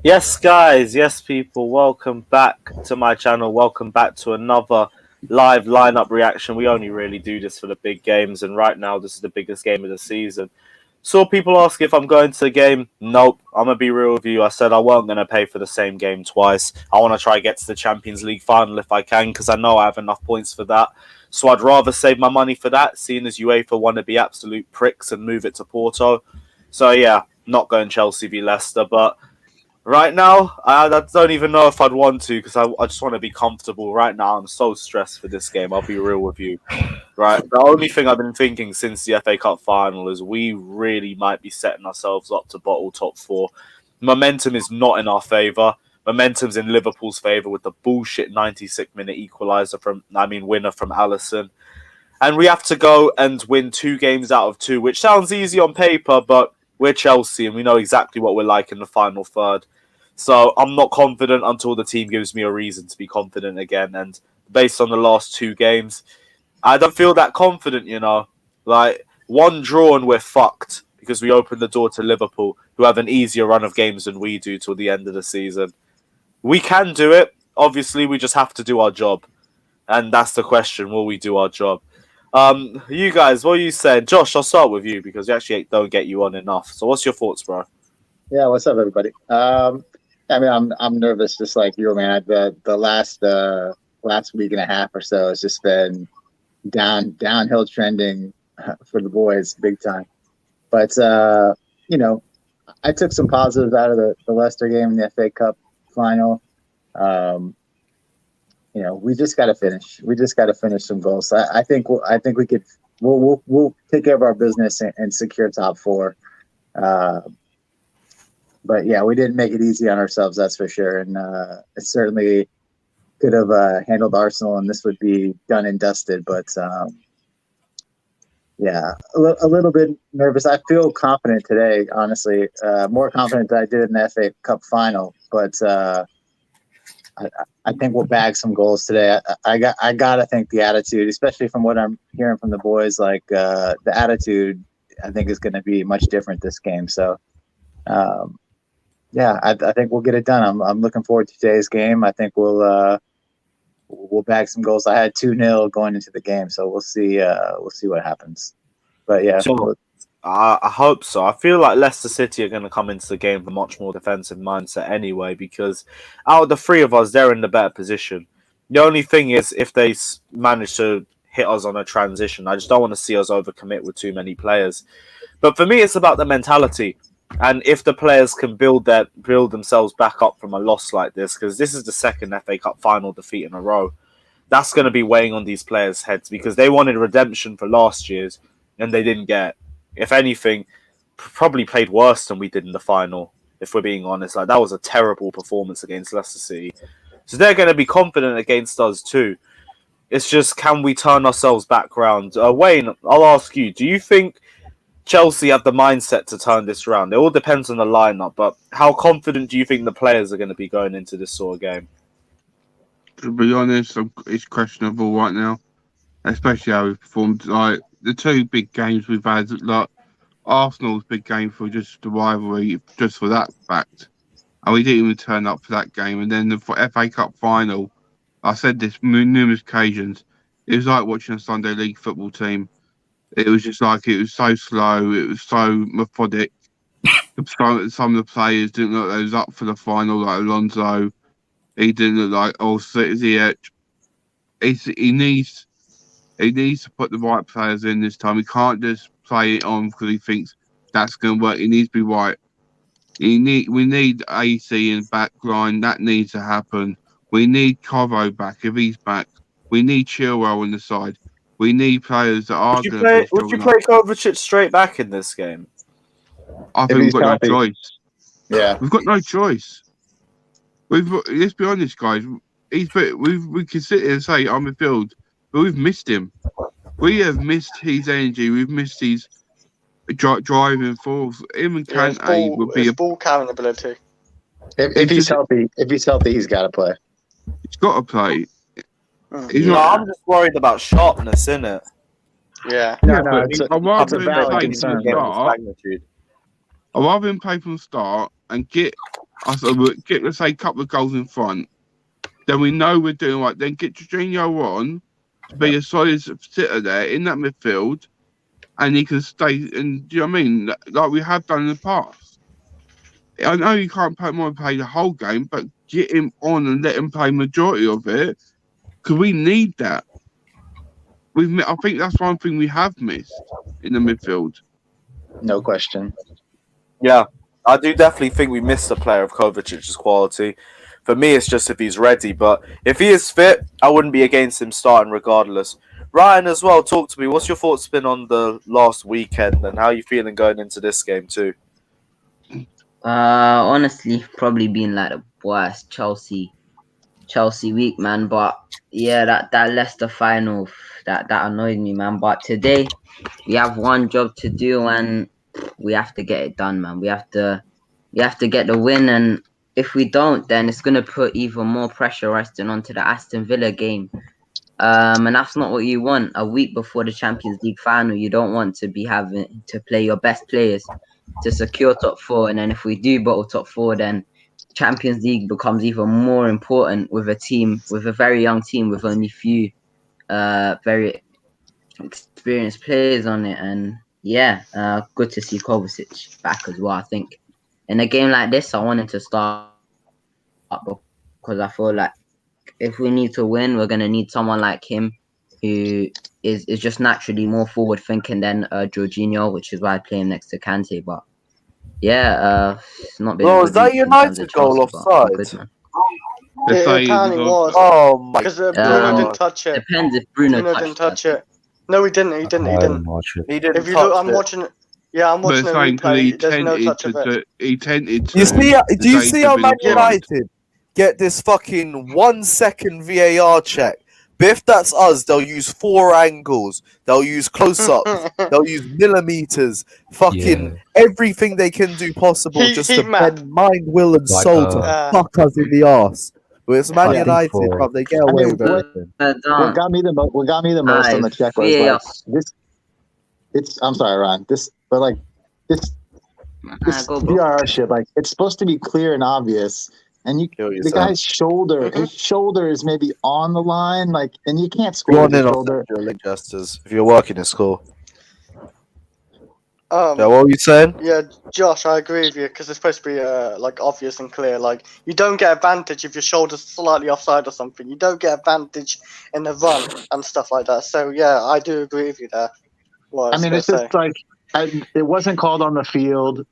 Yes, guys, yes, people, welcome back to my channel. Welcome back to another live lineup reaction. We only really do this for the big games, and right now, this is the biggest game of the season. Saw people ask if I'm going to the game. Nope, I'm going to be real with you. I said I weren't going to pay for the same game twice. I want to try to get to the Champions League final if I can, because I know I have enough points for that. So I'd rather save my money for that, seeing as UEFA want to be absolute pricks and move it to Porto. So yeah, not going Chelsea v Leicester, but right now, I don't even know if I'd want to because I just want to be comfortable. Right now, I'm so stressed for this game. I'll be real with you. Right, the only thing I've been thinking since the FA Cup final is we really might be setting ourselves up to bottle top four. Momentum is not in our favour. Momentum's in Liverpool's favour with the bullshit 96-minute winner from Alisson. And we have to go and win 2 games out of 2, which sounds easy on paper, but we're Chelsea and we know exactly what we're like in the final third. So I'm not confident until the team gives me a reason to be confident again. And based on the last 2 games, I don't feel that confident, you know. Like, 1 draw and we're fucked because we opened the door to Liverpool, who have an easier run of games than we do till the end of the season. We can do it. Obviously, we just have to do our job. And that's the question. Will we do our job? You guys, what are you saying? Josh, I'll start with you because we actually don't get you on enough. So what's your thoughts, bro? Yeah, what's up, everybody? I'm nervous, just like you, man. The last week and a half or so has just been downhill trending for the boys, big time. But I took some positives out of the Leicester game in the FA Cup final. We just got to finish. We just got to finish some goals. I think we could. We'll take care of our business and secure top 4. But yeah, we didn't make it easy on ourselves, that's for sure. And it certainly could have handled Arsenal, and this would be done and dusted. But yeah, a little bit nervous. I feel confident today, honestly, more confident than I did in the FA Cup final. But I think we'll bag some goals today. I gotta think the attitude, especially from what I'm hearing from the boys, like the attitude, I think is going to be much different this game. So. Yeah, I think we'll get it done. I'm looking forward to today's game. I think we'll bag some goals. I had 2-0 going into the game, so we'll see what happens. But yeah, sure. I hope so. I feel like Leicester City are going to come into the game with a much more defensive mindset anyway, because out of the 3 of us, they're in the better position. The only thing is if they manage to hit us on a transition, I just don't want to see us overcommit with too many players. But for me, it's about the mentality. And if the players can build themselves back up from a loss like this, because this is the second FA Cup final defeat in a row, that's going to be weighing on these players' heads because they wanted redemption for last year's and they didn't get. If anything, probably played worse than we did in the final. If we're being honest, like that was a terrible performance against Leicester City. So they're going to be confident against us too. It's just, can we turn ourselves back round? Wayne, I'll ask you: do you think Chelsea have the mindset to turn this around? It all depends on the lineup, but how confident do you think the players are going to be going into this sort of game? To be honest, it's questionable right now, especially how we performed. Like the two big games we've had, like Arsenal's big game for just the rivalry, just for that fact, and we didn't even turn up for that game. And then the FA Cup final, I said this numerous occasions, it was like watching a Sunday League football team. It was just like, it was so slow, it was so methodic. Some of the players didn't look like they was up for the final, like Alonso. He didn't look like, he needs to put the right players in this time. He can't just play it on because he thinks that's going to work. He needs to be right. We need AC in backline. That needs to happen. We need Covo back if he's back. We need Chilwell on the side. We need players that are going to be strong Would you enough. play Kovacic straight back in this game? I think we've got no choice. Yeah, We've got no choice. Let's be honest, guys. We can sit here and say I'm midfield, but we've missed him. We have missed his energy. We've missed his driving force. Him and Kante would be a ball carrying ability. if he's healthy, he's got to play. He's got to play. I'm just worried about sharpness, innit? Yeah. No, it's a valid concern. I'd rather him play from the start and get let's say a couple of goals in front. Then we know we're doing right. Then get Jorginho on to be a solid sitter there in that midfield, and he can stay. And do you know what I mean? Like we have done in the past. I know you can't play the whole game, but get him on and let him play majority of it because we need that. I think that's one thing we have missed in the midfield. No question. Yeah, I do definitely think we missed a player of Kovacic's quality. For me, it's just if he's ready. But if he is fit, I wouldn't be against him starting regardless. Ryan, as well, talk to me. What's your thoughts been on the last weekend and how are you feeling going into this game too? Honestly, probably been like the worst Chelsea week, man. But yeah, that Leicester final, that annoyed me, man. But today we have one job to do and we have to get it done, man. We have to get the win, and if we don't, then it's gonna put even more pressure resting onto the Aston Villa game. And that's not what you want. A week before the Champions League final, you don't want to be having to play your best players to secure top four. And then if we do bottle top four, then Champions League becomes even more important with a very young team with only few very experienced players on it. And yeah, good to see Kovacic back as well. I think in a game like this, I wanted to start because I feel like if we need to win, we're gonna need someone like him who is just naturally more forward thinking than Jorginho, which is why I play him next to Kante. But yeah, it's not been. Is that United goal offside? It apparently was. Oh my! Because Bruno didn't touch it. Depends if Bruno didn't touch it. No, he didn't. He didn't. If you look, I'm watching it. Yeah, I'm watching the replay. There's no touch of it. He tended to. Do you see how Man United get this fucking 1 second VAR check? But if that's us, they'll use 4 angles. They'll use close-ups. They'll use millimeters. Fucking everything they can do possible just to bend mind, will, and soul to fuck us in the arse. But it's Man United, but they get away with everything. What got me the most on the check was I'm sorry, Ron. This VAR shit, like it's supposed to be clear and obvious. And the guy's shoulder, his shoulder is maybe on the line, like, and you can't score with your shoulder. If you're working in school. What were you saying? Yeah, Josh, I agree with you because it's supposed to be like obvious and clear. Like you don't get advantage if your shoulder's slightly offside or something. You don't get advantage in the run and stuff like that. So yeah, I do agree with you there. It's just like it wasn't called on the field.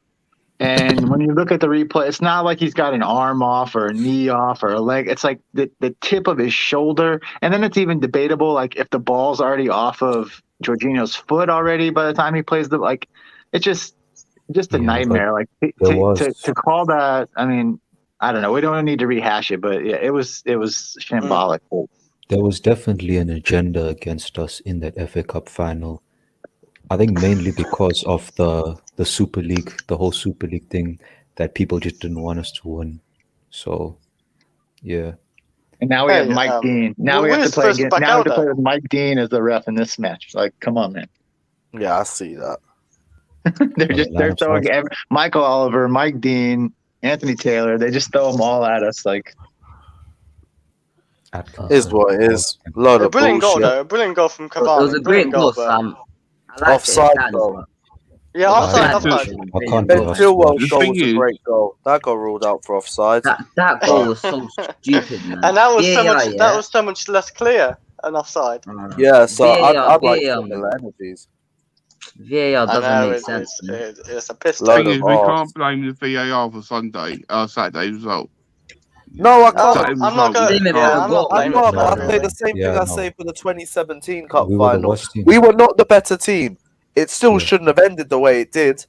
And when you look at the replay, it's not like he's got an arm off or a knee off or a leg. It's like the tip of his shoulder. And then it's even debatable, like if the ball's already off of Jorginho's foot already by the time he plays it's just a nightmare. Like to call that, I mean, I don't know. We don't need to rehash it, but yeah, it was shambolic. There was definitely an agenda against us in that FA Cup final. I think mainly because of the Super League, the whole Super League thing, that people just didn't want us to win. So, yeah. And now we have Mike Dean. Now we have to play again. Now we have to play with Mike Dean as the ref in this match. Like, come on, man. Yeah, I see that. they're throwing Michael Oliver, Mike Dean, Anthony Taylor. They just throw them all at us. Like, is what it is. Load of brilliant bullshit. goal though. A brilliant goal from Cavani. It was a great goal, but... Sam. Offside goal. Yeah, offside. Ben Chilwell's goal was a great goal. That got ruled out for offside. That goal was so stupid, man. And that was so much less clear an offside. Yeah, so I'd like similar energies. VAR doesn't make sense. It's a piss take. We can't blame the VAR for Saturday result. No, I can't. I'm not going to. I'll say the same thing I say for the 2017 Cup final. We were not the better team. It still shouldn't have ended the way it did.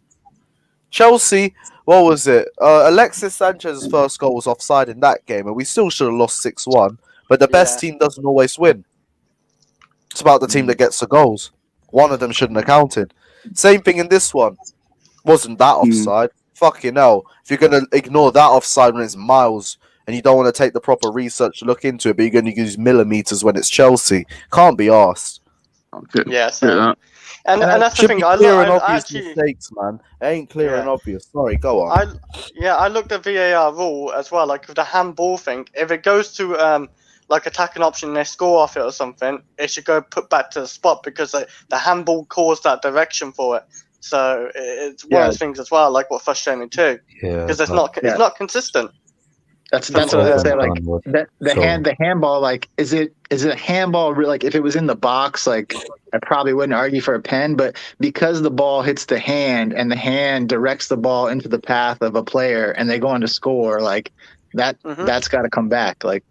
Chelsea, what was it? Alexis Sanchez's first goal was offside in that game, and we still should have lost 6-1. But the best team doesn't always win. It's about the team that gets the goals. One of them shouldn't have counted. Same thing in this one. Wasn't that offside? Fucking hell. If you're going to ignore that offside when it's miles and you don't want to take the proper research to look into it, but you're going to use millimeters when it's Chelsea, can't be arsed. Yeah, so... And that's the thing. Mistakes, man. It ain't clear and obvious. Sorry, go on. I looked at VAR rule as well, like with the handball thing. If it goes to like attack an option and they score off it or something, it should go put back to the spot because the handball caused that direction for it. So it's one of those things as well, like what frustrated me too, because it's not consistent. That's what I say. Like the handball, like is it a handball? Like if it was in the box, like I probably wouldn't argue for a pen, but because the ball hits the hand and the hand directs the ball into the path of a player and they go on to score, like that's got to come back. Like,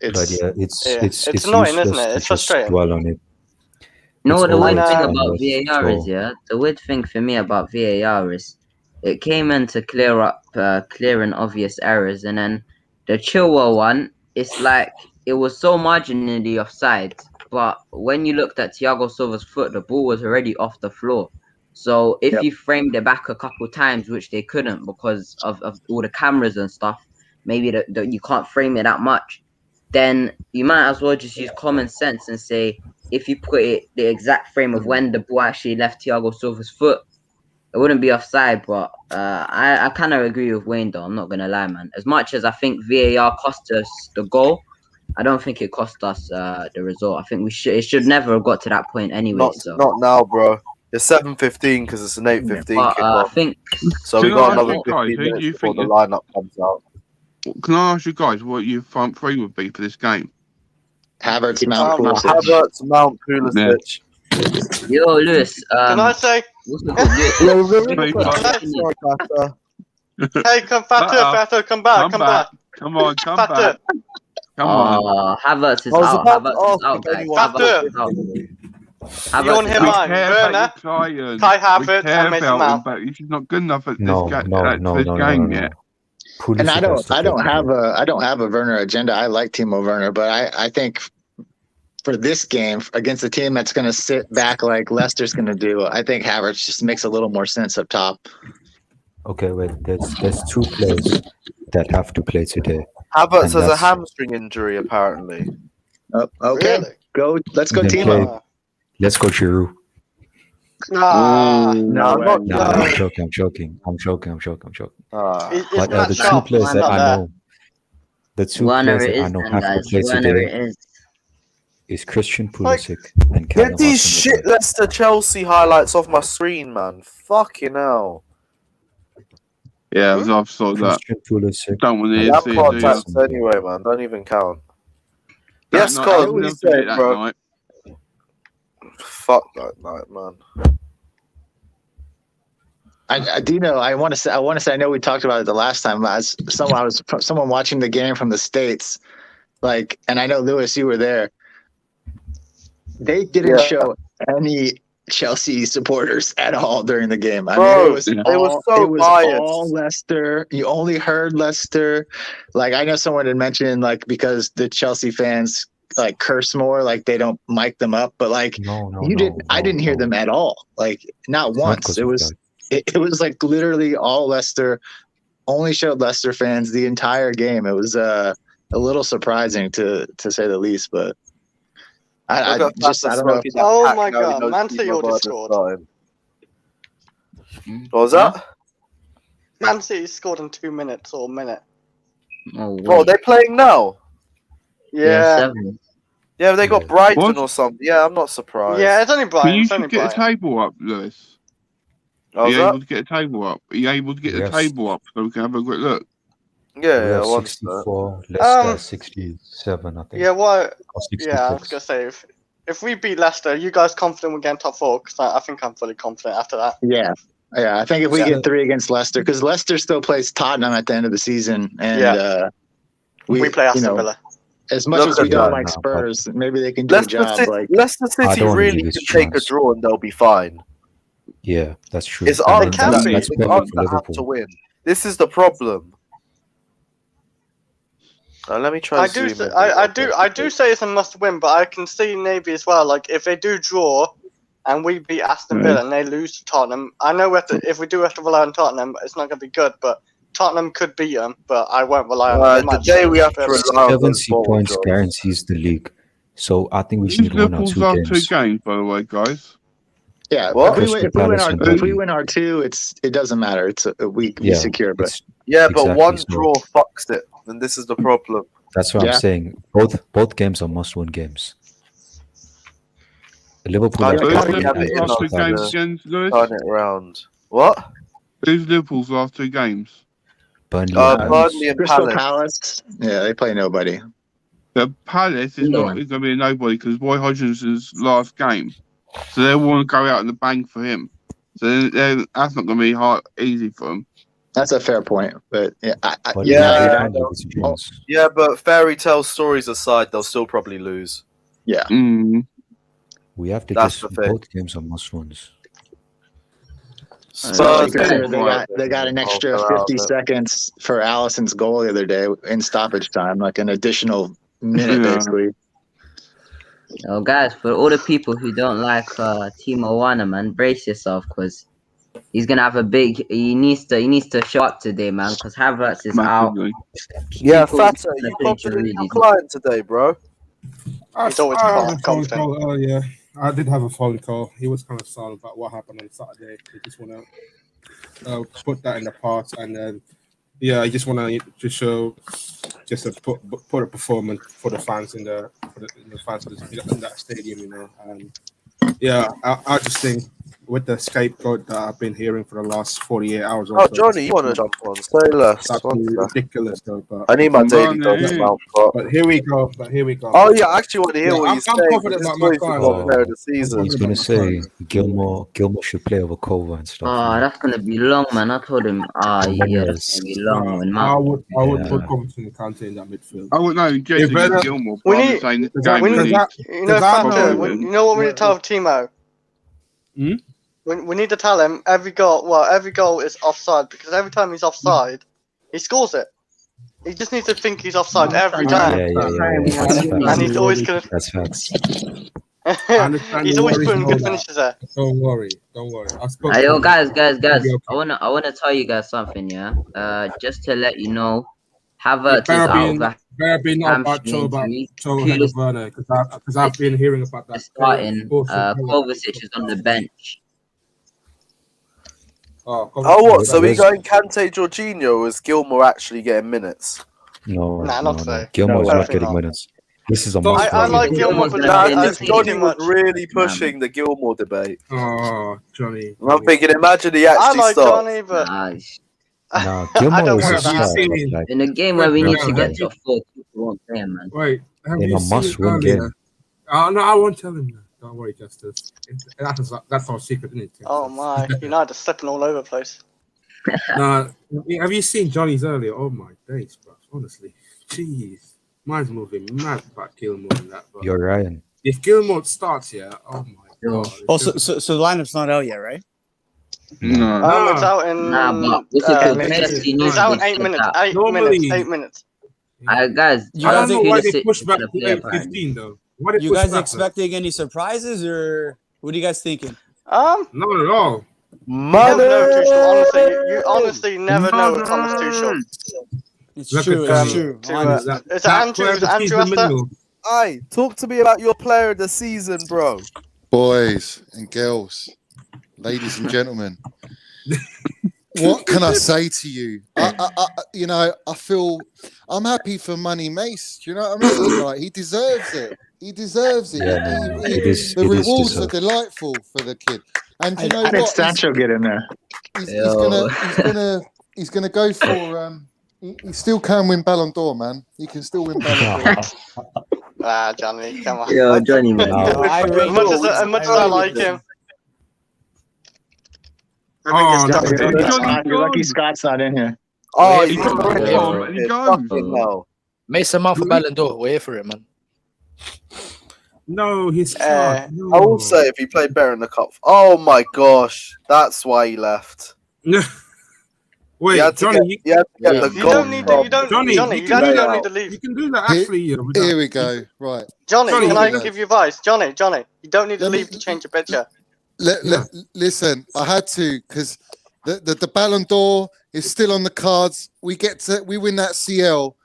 it's annoying, isn't it? It's frustrating. Dwell on it. No, the weird thing about VAR is the weird thing for me about VAR is it came in to clear up clear and obvious errors, and then the Chilwell one, it's like it was so marginally offside, but when you looked at Thiago Silva's foot, the ball was already off the floor. So if you framed it back a couple times, which they couldn't because of all the cameras and stuff, maybe that you can't frame it that much, then you might as well just use common sense and say, if you put it the exact frame of when the ball actually left Thiago Silva's foot, it wouldn't be offside. But I kind of agree with Wayne, though. I'm not going to lie, man. As much as I think VAR cost us the goal, I don't think it cost us the result. I think it should never have got to that point anyway. Not now, bro. It's 7:15 because it's an 8:15 kickoff. I think so. We got another 15 minutes before the lineup comes out. Can I ask you guys what your front three would be for this game? Havertz, Mount, Pulisic. Yo, Lewis. Can I say? Hey, Fato, come back. Come on. Havertz is out. Havertz is out, guys. You want him on? Werner, Kai Havertz, and Mason Mount. But he's not good enough at this game yet. And I don't have a Werner agenda. I like Timo Werner, but I think for this game against a team that's going to sit back like Leicester's going to do, I think Havertz just makes a little more sense up top. Okay, wait. There's two players that have to play today. Havertz has a hamstring injury, apparently. Oh, okay, really? Let's go, Timo. Let's go, Giroud. No, I'm joking. But the two players that I know, have to play today is Christian Pulisic and Callum Get these shit Leicester Chelsea highlights off my screen, man. Fucking hell. Yeah, I've saw that. Pulisic. Don't want to see it. Anyway, man. Don't even count. Yes, Scott. What you say, bro? Night. Fuck that night, man. Dino, I want to say. I know we talked about it the last time. As someone watching the game from the States, like, and I know Lewis, you were there. They didn't show any Chelsea supporters at all during the game. I mean, it was all Leicester. You only heard Leicester. Like, I know someone had mentioned, like, because the Chelsea fans like curse more, like they don't mic them up, but like I didn't hear them at all. Like, not once. It was like literally all Leicester. Only showed Leicester fans the entire game. It was a little surprising to say the least, but I don't know. Oh my god, Man City already scored. What was that? Man City scored in 2 minutes or a minute. Oh, they're playing now? Yeah. Yeah, they got Brighton or something. Yeah, I'm not surprised. Yeah, it's only Brighton. Can you get a table up, Lewis? Are you able to get a table up? Are you able to get the table up so we can have a quick look? Yeah, 64, Leicester 67, I think. Yeah, I was gonna say if we beat Leicester, you guys confident we're getting top 4? Because I think I'm fully confident after that. Yeah. I think if we get 3 against Leicester, because Leicester still plays Tottenham at the end of the season, and we play Aston Villa. As much as we don't like Spurs, maybe they can do a job. Leicester City really can take a draw and they'll be fine. Yeah, that's true. It's us that have to win. This is the problem. Let me try. I do say it's a must win, but I can see Navy as well. Like, if they do draw and we beat Aston Villa and they lose to Tottenham, I know if we do have to rely on Tottenham, it's not going to be good. But Tottenham could beat them, but I won't rely on them. Today we have to rely on 70 points guarantees the league, so I think we should win our 2 games. 2 games, by the way, guys. Yeah, if we win our 2, it doesn't matter. It's we secure, but but one draw fucks it, and this is the problem. That's what I'm saying. Both games are must-win games. Liverpool turn it around. What? Who's Liverpool's last 2 games? Burnley and Palace. Yeah, they play nobody. The Palace is not going to be a nobody because Roy Hodgson's last game. So they want to go out in the bank for him. So that's not going to be easy for them. That's a fair point, but but fairy tale stories aside, they'll still probably lose. Yeah, we have to both games are must-wins. They got an extra 50 seconds for Allison's goal the other day in stoppage time, like an additional minute, basically. Oh, guys, for all the people who don't like Timo Werner, man, brace yourself because he's gonna have a big. He needs to show up today, man, because Havertz is out. Yeah, Fata, you confident in your client today, bro? He's always confident. Yeah, I did have a phone call. He was kind of sad about what happened on Saturday. He just want to put that in the past, and then I just want to show put a performance for the fans in the fans in that stadium, you know. And I just think with the scapegoat that I've been hearing for the last 48 hours. Oh, Johnny, you want to jump on? Say less. That's ridiculous, though. But I need my daily dose now. But here we go. Oh yeah, I actually want to hear what he's saying. I'm confident about my client. He's gonna say Gilmore should play over Kova and stuff. That's gonna be long, man. I told him. That's gonna be long. I would put confidence in Kante in that midfield. I would know Jason Gilmore. You know what we need to tell Timo. We need to tell him every goal is offside because every time he's offside, he scores it. He just needs to think he's offside every time. And he's always gonna. That's facts. He's always putting good finishes there. Don't worry. Yo, guys. I wanna tell you guys something, yeah. Just to let you know, Havertz is out. Better be not about Werner because I've been hearing about that. Starting, Kovacic is on the bench. What? So we going Kante, Jorginho, or is Gilmore actually getting minutes? No, not today. Gilmore's not getting minutes. This is a must. I like Gilmore, but Johnny was really pushing the Gilmore debate. Oh, Johnny. I'm thinking, imagine he actually starts. Johnny, but no, Gilmore is a start. In a game where we need to get to 4, people won't play him, man. Wait, in a must-win game. No, I won't tell him that. Don't worry, Justice. That's our secret, isn't it? Oh my, United are slipping all over the place. Nah, have you seen Johnny's earlier? Oh my days, bro. Honestly, jeez, mine's moving mad about Gilmore and that. But You're Ryan. if Gilmore starts, yeah, oh my god. Oh, so the lineup's not out yet, right? No. It's out in. Nah, but what's it called? Chelsea needs It's out to in 8 set minutes. that. 8 minutes. 8 minutes. Guys, I don't know why they Pulisic pushed is back the to player 8:15 though. Why they You push guys back, expecting any surprises, or what are you guys thinking? though? Not at all. You never know, Tuchel. Honestly, you honestly never know with Thomas Tuchel. It's Look true. at It's true. to, honestly. Is it Andrew Esther? Aye, talk to me about your player of the season, bro. Boys and girls, ladies and gentlemen, what can I say to you? I feel I'm happy for Money Mace. Do you know what I mean? Like, he deserves it. He deserves it. Yeah, no, it is. The It is rewards are deserved. delightful for the kid. And you know How did what? Sancho get in there? He's gonna go for. He still can win Ballon d'Or, man. He can still win Ballon d'Or. Johnny, come on. Yo, Johnny, man. As much as I like him. Oh, You're lucky Scott's not in here. Oh, He you got can the bomb and he goes. fucking hell. Mason Mount for Ballon d'Or. We're here for it, man. No, he's not. No. I will say if he played better in the cup. Oh my gosh, that's why he left. Wait, You had to Johnny, get the You goal don't need to. You don't. Johnny, Johnny, you you can don't do that. need to leave. you can do that actually. Here we go. Right. Johnny, Johnny, can I you- give you advice? Johnny, you don't need to Let me- leave to change your picture. Listen, I had to because the Ballon d'Or is still on the cards. We win that CL.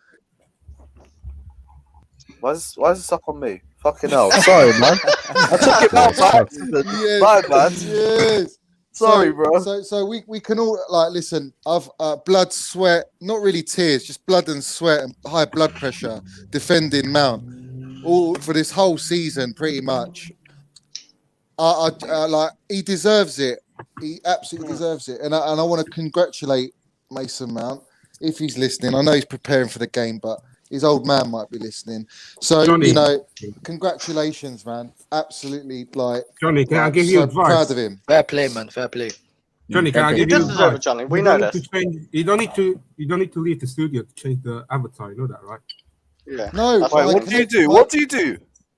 Why is this up on me? Fucking hell. Sorry, man. I took it out by accident. Yes, My bad. yes. Sorry, bro. So we can all listen. I've blood, sweat, not really tears, just blood and sweat and high blood pressure defending Mount all for this whole season, pretty much. He deserves it. He absolutely deserves it, and I want to congratulate Mason Mount if he's listening. I know he's preparing for the game, but his old man might be listening. So Johnny. congratulations, man. Absolutely, Johnny, can I give you so advice? proud of him. Fair play, man. Fair play. Johnny, can I You give you just deserve it, advice? Johnny. We You know don't this. need to change- You don't need to leave the studio to change the avatar. You know that, right? Yeah. No, That's Wait, what what do you do? What do you do?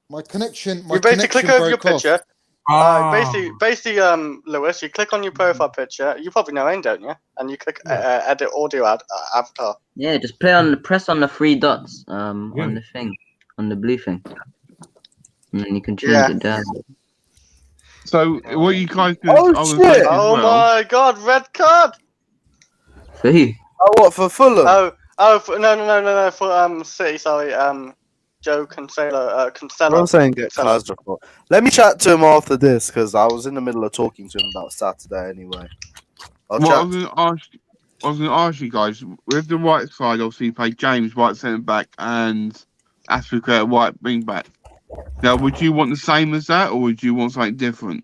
My connection. My You basically click connection over your broke off. picture. Ah. Basically, Lewis, you click on your profile picture. You probably know him, don't you? And you click edit audio avatar. Yeah, just press on the three dots on the thing, on the blue thing, and then you can change it down. So, what you guys do? Oh, shit. Oh my God, red card! For who? Oh, what, for Fulham? No, for City. Sorry, Joe Cancelo. I'm saying get Cancelo. Let me chat to him after this because I was in the middle of talking to him about Saturday anyway. I was going to ask you guys, with the right side, obviously you play James, right centre back, and Aspilicueta, right wing back. Now, would you want the same as that, or would you want something different?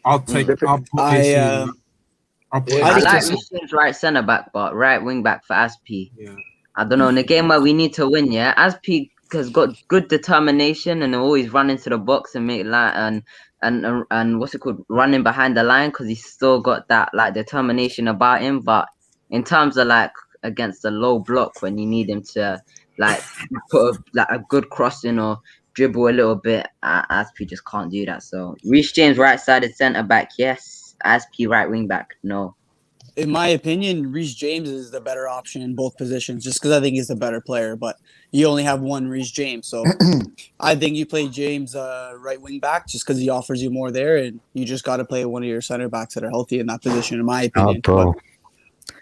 I'll put this in. I like James right centre back, but right wing back for Aspi. Yeah. I don't know. In a game where we need to win, Aspi has got good determination and always run into the box and make line and what's it called, running behind the line because he's still got that determination about him. But in terms of against the low block when you need him to put a good crossing or dribble a little bit, Aspi just can't do that. So Reece James right sided centre back, yes. Aspi right wing back, no. In my opinion, Reece James is the better option in both positions, just because I think he's the better player. But you only have one Reece James, so I think you play James right wing back just because he offers you more there, and you just got to play one of your center backs that are healthy in that position, in my opinion. Bro.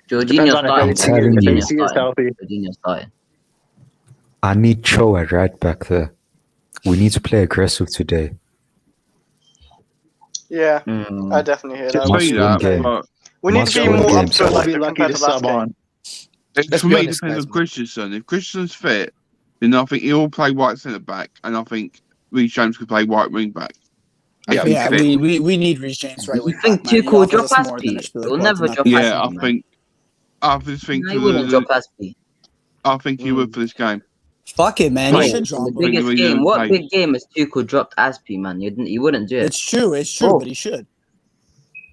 Jorginho started. Healthy. I need Cho at right back there. We need to play aggressive today. Yeah, I definitely hear that. Say that, but We need to be more up to Be lucky compared to to last sub game. on. for me, it depends on Christensen. If Christensen's fit, then I think he'll play right centre back, and I think Reece James could play right wing back. Yeah, we need Reece James right wing back. You think Tuchel will drop Aspi? He'll never drop Aspi. Yeah, I just think he wouldn't drop Aspi. I think he would for this game. Fuck it, man. Wait, You should The drop him. biggest Wait, game. What wait. big game has Tuchel dropped Aspi, man? You wouldn't do it. It's true, Oh. but he should.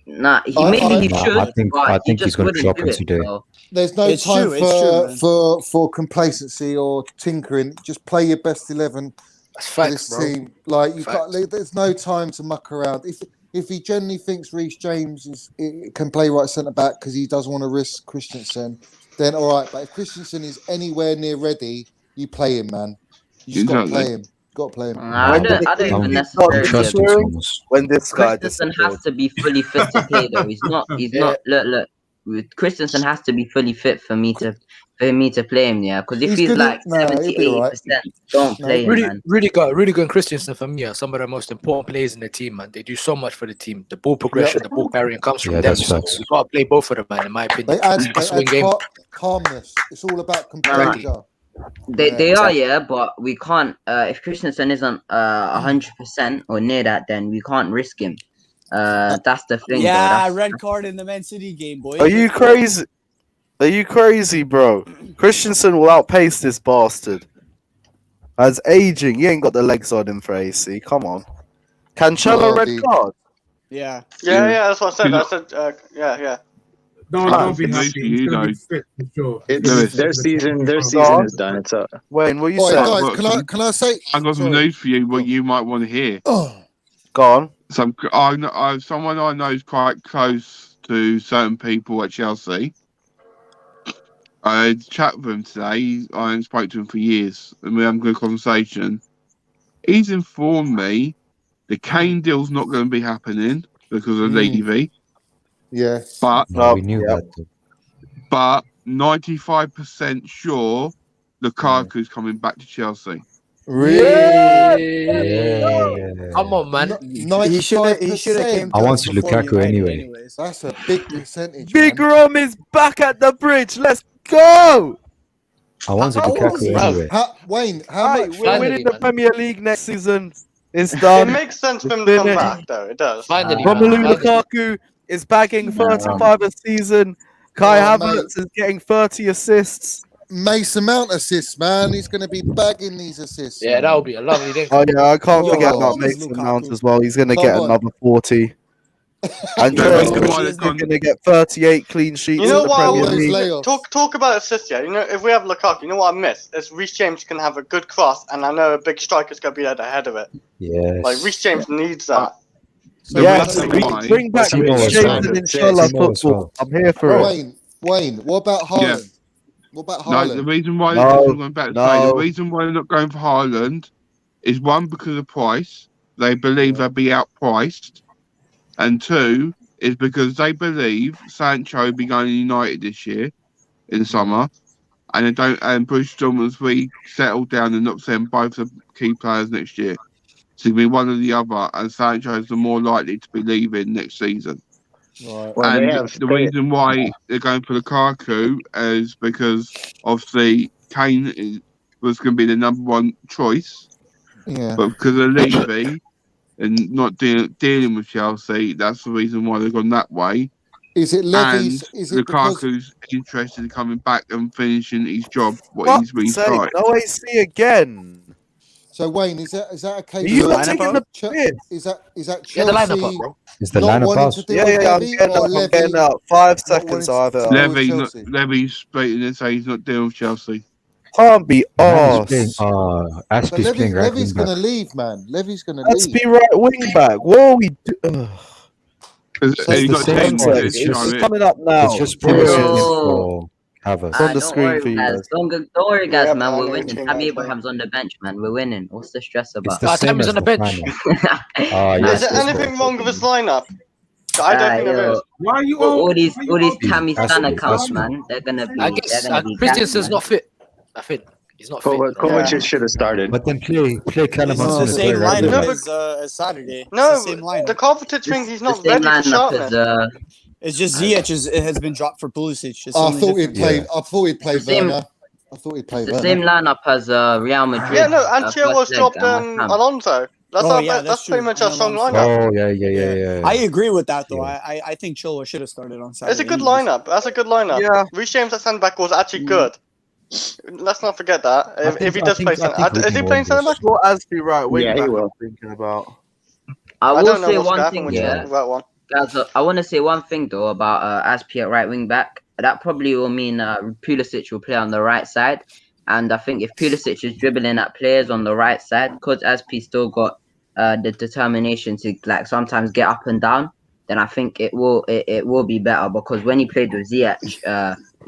Nah, I- maybe he Nah, should, I think but he he's just gonna wouldn't drop do him it. today. So. There's no It's time true, it's true, man. for complacency or tinkering. Just play your best 11 That's for facts, this bro. team. Like you got, Facts. there's no time to muck around. If he genuinely thinks Reece James can play right centre back because he doesn't want to risk Christensen, then all right. But if Christensen is anywhere near ready, you play him, man. You just got to play him. Got to play him. I When did don't the clean even sheet necessarily start Trust agree. him, disappearing? Thomas. When this guy Christensen disappeared. has to be fully fit to play though. He's not. Look. Christensen has to be fully fit for me to play him. Yeah, because if He's he's good like at- nah, he'll be all right. 70-80%, don't No, play him, man. Rudiger and Christensen for me are some of the most important players in the team, man. They do so much for the team. The ball progression, the ball carrying comes from Yeah, them. that's So facts. we gotta play both of them, man. In my opinion, They add Must-win game. calmness. It's all about composure. They are, yeah, but we can't. If Christensen isn't 100% or near that, then we can't risk him. That's the thing. Yeah, though. red card in the Man City game, boy. Are you crazy? Are you crazy, bro? Christensen will outpace this bastard. As aging, he ain't got the legs on him for AC. Come on. Cancelo red card. Yeah. Yeah, that's what I said. I said, yeah. Don't be Nice happy. for He's you, gonna be though. fit for sure. It's their season. Their Go season on. is done. It's up. Wayne, what you Oi, saying? guys, can I say? I got some Sorry. news for you. What you might want to hear. Oh, Go on. Someone I know is quite close to certain people at Chelsea. I had a chat with him today. I haven't spoken to him for years, and we had a good conversation. He's informed me the Kane deal's not going to be happening because of Levy, yeah. but No, we knew that. Though. but 95% sure Lukaku's coming back to Chelsea. Really? Yeah. Come on, man. He should have came. I to wanted us before Lukaku United anyway. anyways. That's a big percentage. Big man. Rom is back at the bridge. Let's go. I wanted How Lukaku old is he? anyway. Wayne, how Hey, much? we're Finally, winning the man. Premier League next season. It's It done. makes sense for him to come Finished. back, though. It does. Finally, Romelu man. Lukaku is bagging 35 a season. Kai Oh, Havertz is getting 30 assists. Mason Mount assists, man. He's going to be bagging these assists. Yeah, man. that would be a lovely thing. Oh yeah, I can't Oh, forget how about old is Mason Lukaku? Mount as well. He's going to Come get on. another 40. And Yeah, Andreas that's why Christensen they've is gone- going to get 38 clean sheets You know in the what? Premier Always League. layoffs. Talk about assists, yeah. You know, if we have Lukaku, you know what I miss? Is Reece James can have a good cross, and I know a big striker's gonna be at the head of it. Yes. Like Reece James needs that. So Yes, reason bring, why- bring back Timo Reece as James well. and Timo Inshallah as well. football. I'm here for it. Wayne, what about Haaland? What about No, the Haaland? reason why No, that's what I'm about to say, the no. reason why they're not going for Haaland is one, because of price. They believe they'll be outpriced. And two, is because they believe Sancho will be going to United this year in the summer. And they don't and Bruce Dortmund's really settled down and not send both the key players next year. So it'll be one or the other, and Sancho is the more likely to be leaving next season. Right. Well, And they have the reason why they're going for Lukaku is because obviously Kane was going to be the number one choice, Yeah. but because of Levy and not dealing with Chelsea, that's the reason why they've gone that way. Is it Levy's? And Is it because? Lukaku's interested in coming back and finishing his job, what Fuck's he's really sake, started. no AC again. So Wayne, is that a Are case? you of not taking the Che- piss? Is that Get the lineup Chelsea up, bro. Is the not lineup wanting out? to deal Yeah, with yeah, I'm Levy, getting or up. I'm Levy getting up. 5 not seconds. wanting I'll have to it up. deal with Chelsea? Levy's speaking and saying he's not dealing with Chelsea. Can't be Man is playing. arse. But Aspie's playing right Levy's wing going to back. leave, man. Levy's going to Let's leave. be right wing back. What are we doing? Because So he's it's got the ten same One one. minutes, sec. It's you know It's it. coming up now. It's just Here it Pulisic is. in Yo. for Havertz. It's on the Don't screen worry, for you guys. guys. Don't worry, guys, Yeah, man. man, We're we're winning. team Tammy up, Abraham's on the bench, man. We're winning. What's the stress It's about? the Ah, same Tammy's as on the the bench. final. Ah, Nah, yes. Is there let's anything go. wrong with his lineup? I don't think there yo, is. Why are you all these Aspie, Tammy Stan Aspie, accounts, Aspie. man. They're gonna be. I They're guess gonna be gassed, Christensen's man. not fit. I think he's not fit. Kovacic Yeah. should have started. But then play Callum It's the Hudson as same well, right? No, lineup but- as Saturday. No, It's the same lineup. the Kovacic thing, he's The not same ready for lineup sharpness. as It's just Ziyech it has been dropped for Pulisic. It's I only thought he'd difference. play. Yeah. I thought he'd play The same- Werner. I thought he'd play the Werner. same lineup as Real Madrid. Yeah, no, and Chilwell's first leg dropped and West Ham. Alonso. That's Oh, our, yeah, that's that's pretty true. much our And strong Alonso. lineup. Oh yeah. I agree with that though. Yeah. I think Chilwell should have started on Saturday. It's a good anyways. lineup. That's a good lineup. Yeah. Reece James at centre back was actually good. Let's not forget that. If he I does think- play I centre, think we is he can playing win centre this. back? What as the right wing Yeah, he back I'm will. thinking about. I I will don't know say what's gonna one happen thing, with yeah. that one. Guys, I want to say one thing though about Aspi at right wing back. That probably will mean Pulisic will play on the right side, and I think if Pulisic is dribbling at players on the right side, because Aspi still got the determination to like sometimes get up and down, then I think it will be better because when he played with Ziyech,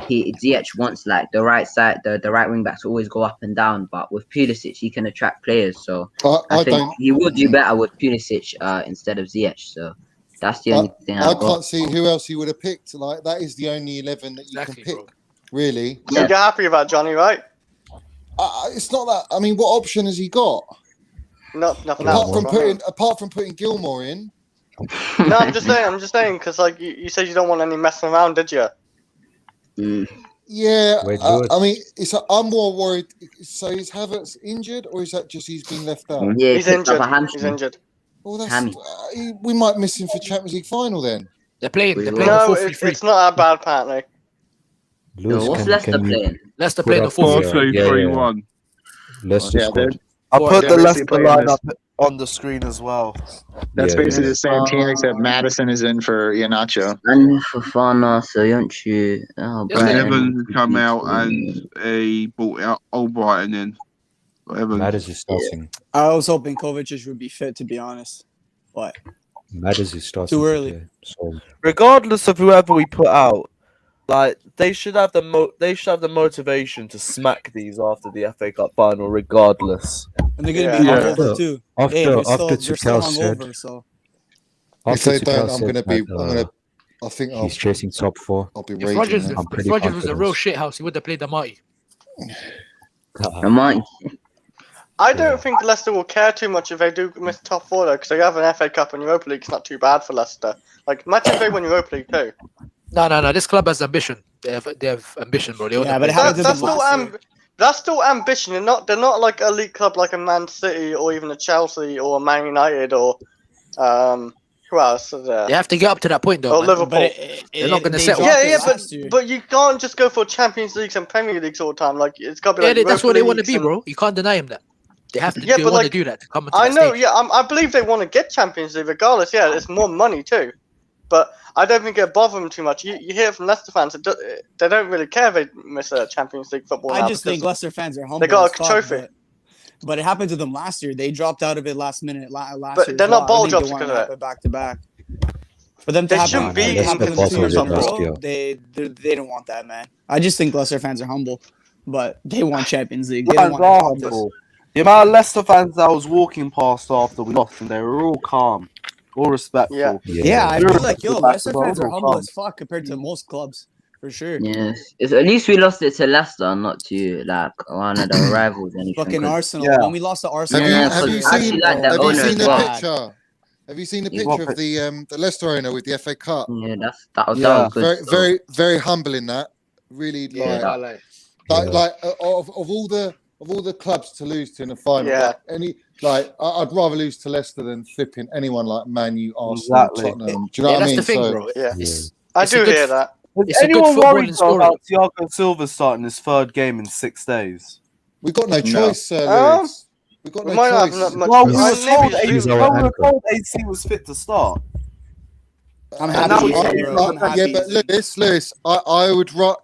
Ziyech wants like the right side, the right wing back to always go up and down, but with Pulisic he can attract players, so I think he will do better with Pulisic instead of Ziyech. So that's the only thing I I've got. can't see who else he would have picked. Like that is the only 11 that you Exactly, can bro. pick, really. So you're happy about Johnny, right? It's not that. I mean, what option has he got Nothing apart else. from I mean. putting Gilmore in? No, I'm just saying, because like you said, you don't want any messing around, did you? Yeah, Wait, I mean, I'm more worried. So is Havertz injured, or is that just he's been left out? Yeah, He's he picked up injured. a He's hamstring. injured. Well, that's Hammy. we might miss him for Champions League final then. They're playing. We They're will. playing No, the 4-3-3. it's not that bad, apparently. Lewis, What's can Leicester you playing? Leicester put playing the up 4-3-3. yeah, 4-2-3-1. Leicester Yeah, squad? I Well, put they're the basically Leicester playing this- lineup on the screen as well. That's Yeah, basically yeah. the same team except Madison is in for Iheanacho. And Fofana, Soyuncu, Brighton. Evans come out and he brought out Albrighton in. Evans. Matters is starting. I was hoping Kovacic would be fit, to be honest, but Matters is starting. Too early. Today, so Regardless of whoever we put out, like they should have the motivation to smack these after the FA Cup final, regardless. and they're gonna Yeah. be Yeah. hungover too. After Hey, they're after still Tuchel said, hungover, so If they don't, I'm gonna be. I think he's chasing top 4. I'll be If raging. Rodgers, then. I'm if pretty Rodgers was a confident. real shit house, he would have played Amati. Amati. I don't think Leicester will care too much if they do miss top 4 though, because they have an FA Cup and Europa League. It's not too bad for Leicester. Like, imagine if they win Europa League too. No. This club has ambition. They have ambition, bro. They Yeah, wanna but it play. happened to That's them still last year. that's still ambition. They're not like a elite club like a Man City or even a Chelsea or a Man United or who else is there? They have to get up to that point, though. Or man. Liverpool. But They're not gonna they settle. dropped Yeah, it last year. but you can't just go for Champions Leagues and Premier Leagues all the time. Like it's got to be Yeah, like that's Europa what they want to Leagues be, and- bro. You can't deny him that. They have to. Yeah, they but want to like, do that to come into I that know, stage. yeah, I believe they want to get Champions League regardless. Yeah, it's more money too, but I don't think it bother them too much. You hear it from Leicester fans, they don't really care if they miss a Champions League football. I now just because think Leicester fans are humble. they got as a fuck, trophy. but it happened to them last year. They dropped out of it last minute. Last But year they're as not well. ball I think drops they want because to of happen back to back. For them to They happen, shouldn't be it in happened the 2 years in a last row. year. They don't want that, man. I just think Leicester fans are humble, but they want Champions League. They Fans don't are want to humble. The amount of Leicester fans that I was walking past after we lost, and they were all calm, all respectful. Yeah. Yeah, I feel like You're Leicester back fans to are humble calm. as fuck compared to most clubs, for sure. Yes, it's, at least we lost it to Leicester, not to like one of the rivals. Anything, Fucking 'cause- Arsenal. Yeah. When we lost to Arsenal, Yeah, Have you I actually seen? like the Have you owner seen as the well. picture? Have you seen the He's picture what of the Leicester owner with the FA Cup? Yeah, that was Yeah. good. Very, stuff. very humble in that. Really, Yeah, like, like, like of all the clubs to lose to in the final. Yeah. Like, I'd rather lose to Leicester than flipping anyone like Man U, Arsenal, Exactly. Tottenham. Do you know yeah, what I that's mean? the thing, So, bro. Yeah. Yeah. I It's a do good hear f- that. Is It's a good anyone footballing worried though story. about Thiago Silva starting his 3rd game in 6 days? we've got no choice, Um, Lewis. We've got We no might not choice. have much. Well, we I were maybe told, assume- He's our well, we were anchor. told AC was fit to start. I'm And happy. now he's we- here, bro. I'm happy. Yeah, he's but here. Lewis, I would look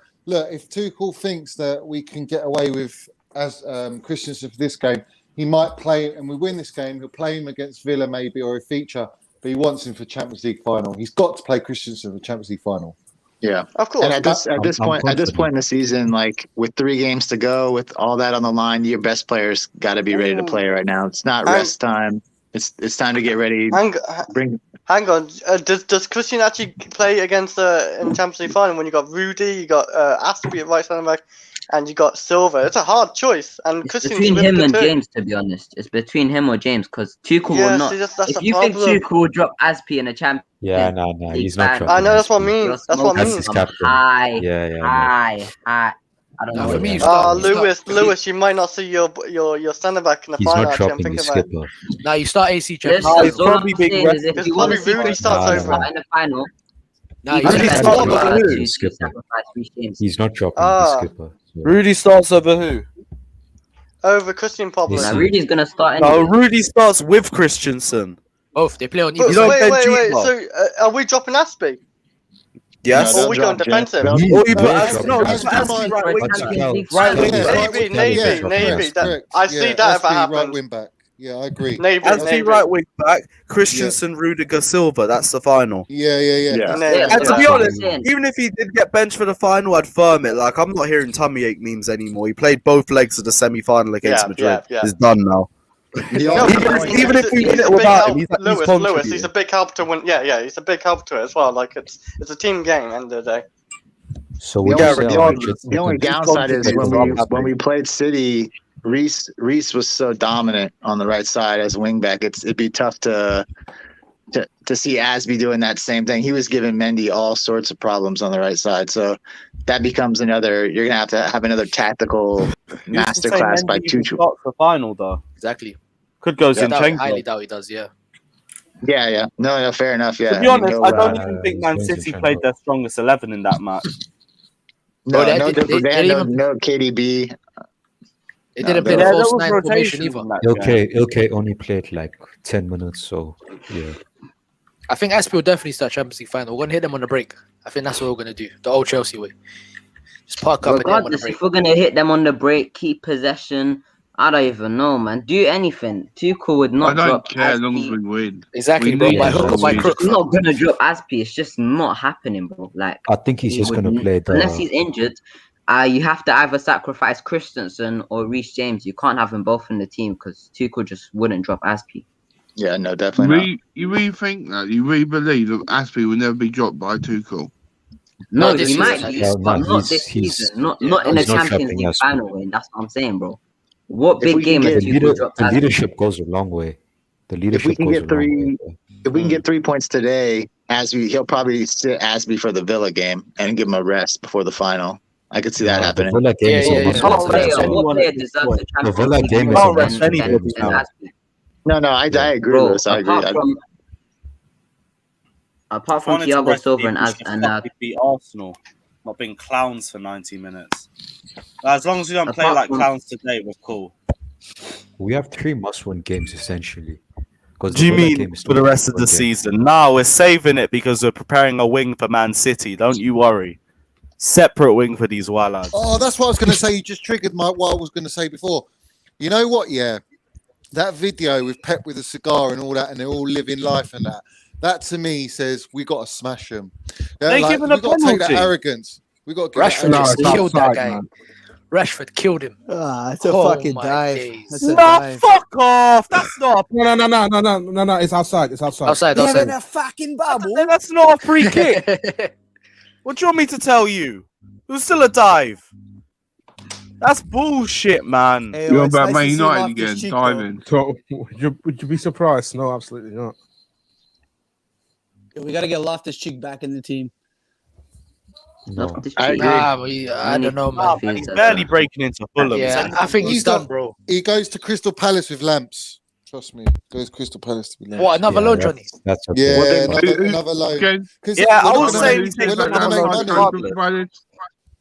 if Tuchel thinks that we can get away with as Christensen for this game, he might play and we win this game. He'll play him against Villa maybe or a feature, but he wants him for Champions League final. He's got to play Christensen for Champions League final. Yeah. Of course. And at this I'm point confident. in the season, like with 3 games to go, with all that on the line, your best players got to be ready to play right now. It's not And- rest time. It's time to get ready. Bring Hang on. Does Christian actually play against in Champions League final when you got Rudy, you got Aspie at right centre back, and you got Silva? It's a hard choice. And It's Christian's between really him good and too. James, to be honest. It's between him or James, because Tuchel Yeah, will not. see, that's If the you think problem. Tuchel will drop Aspi in a champion, Yeah, no, he's not I dropping. I know that's what I Aspi. mean. you're That's what I That's mean. his smoking some captain. high, Yeah, yeah. high. I don't No, know. for me, Yeah. he's not. he's not- Lewis, you might not see your centre back in the He's final. not Actually, I'm dropping the thinking about it. skipper. Now you start AC Champions Listen, Nah, League. he's all I'm probably being saying is rested. if It's you want probably to see Rudy him starts Nah, over. start in the final, Now he's you He's just not have to dropping go. the to skipper. sacrifice 3 games. He's not dropping Ah. the skipper. Rudy starts over who? Over Christian Pavlovich. Now, Rudy's gonna start No, anyway. Rudy starts with Christensen. Both they play on But either You don't side. bench wait. either. So are we dropping Aspie? Yes. No, Or are we going drop James. defensive? They'll- Or you put Yeah, As- no, you As put we Aspie might- right wing Champions back. League Right final. wing Yeah, back. Navy, yeah, Navy. correct. I see that if it Aspie, right happens. wing back. Yeah, I agree. Navy, Aspie right wing back. Christensen, Rudiger, Silva. That's the final. Yeah. Yeah. Yeah, And to that's be what I'm honest, saying. even if he did get benched for the final, I'd firm it. Like, I'm not hearing tummy ache memes anymore. He played both legs of the semi-final against Madrid. yeah. It's done now. No, even if we he's win it a big without help. him, he's Lewis, contributing. he's a big help to win. Yeah, he's a big help to it as well. Like it's a team game. End of the day. So The would you only, say the only, Richard the only Simpson- downside is when contributed. we played City, Reese was so dominant on the right side as wingback. It'd be tough to see Asby doing that same thing. He was giving Mendy all sorts of problems on the right side, so that becomes another. You're gonna have another tactical masterclass by Tuchel. Starts the final though. Exactly. Could go Yeah, Zinchenko. highly doubt he does. Yeah. Yeah. No, fair enough. Yeah. To be honest, he'll, I don't uh, even think Man Zinchenko. City played their strongest 11 in that match. No, Oh, they no, did- they they had didn't no KDB. They No, didn't play there the was- false nine formation either. in that game. Ilkay only played like 10 minutes, so yeah. I think Aspie will definitely start Champions League final. We're gonna hit them on the break. I think that's what we're gonna do. The old Chelsea way. Just park up and hit them on the Regardless, break. if we're gonna hit them on the break, keep possession. I don't even know, man. Do anything. Tuchel would I not don't drop care as long as Aspie. we win. Exactly, We bro. need By to hook or by win. crook. He's not gonna drop Aspie. It's just not happening, bro. Like I think he's he just would gonna n- play unless he's the. injured. You have to either sacrifice Christensen or Reece James. You can't have them both in the team because Tuchel just wouldn't drop Aspie. Yeah, no, definitely not. You really think that? You really believe that Aspie will never be dropped by Tuchel? No, Not this he might season, be, at least. No, but no, not he's- this he's- season. Not yeah, not in the he's not Champions dropping League Aspie. final win. That's what I'm saying, bro. What If big we can game get- has The, Tuchel dropped the Aspie? leadership goes a long way. The leadership can goes get a long way. If we can get 3 points today, he'll probably sit Asby for the Villa game and give him a rest before the final. I could see that The happening. Villa game is Yeah, a yeah, must yeah. win Oh, for player, us. what What player deserves the The Champions Villa League game more is a Can't rest must than win. anybody than now. Aspie? No, I agree, Bro, Lewis. I agree. apart If from wanted to Thiago rest Silva people, and we should fucking beat Arsenal. Not being clowns for 90 minutes. As long as we don't play Apart like from- clowns today, we're cool. We have 3 must-win games essentially. Because Do you Villa mean game is for the still a rest of the must-win game. season? No, we're saving it because we're preparing a wing for Man City. Don't you worry. Separate wing for these wild lads. Oh, that's what I was going to say. You just triggered what I was going to say before. You know what? Yeah, that video with Pep with a cigar and all that, and they're all living life and that. That to me says we got to smash them. Yeah, They like, given we a got to take that penalty. arrogance. We got to give Rashford that No, just it's killed that outside, guy. man. Rashford killed him. It's a Oh fucking my dive. days. That's a No, dive. fuck off. That's not. No. It's outside. It's outside. Outside, Yeah, outside. but a fucking bubble. That's not a free kick. What do you want me to tell you? It was still a dive. That's bullshit, man. Hey, You're it's about nice Man to see him United off again, this cheek, though. diving. So, would you be surprised? No, absolutely not. We got to get Loftus Cheek back in the team. No. I agree. Nah, but I don't know, Nah, man. man, he's barely breaking into Fulham. Yeah, I think he's He's done, got- bro. He goes to Crystal Palace with lamps. Trust me, goes to Crystal Palace with lamps. What, another Yeah, loan, Johnny? That's okay. Yeah, Well, then- another loan. Again, 'Cause Yeah, we're I not would gonna say make- he takes we're not another going to loan make money. regardless.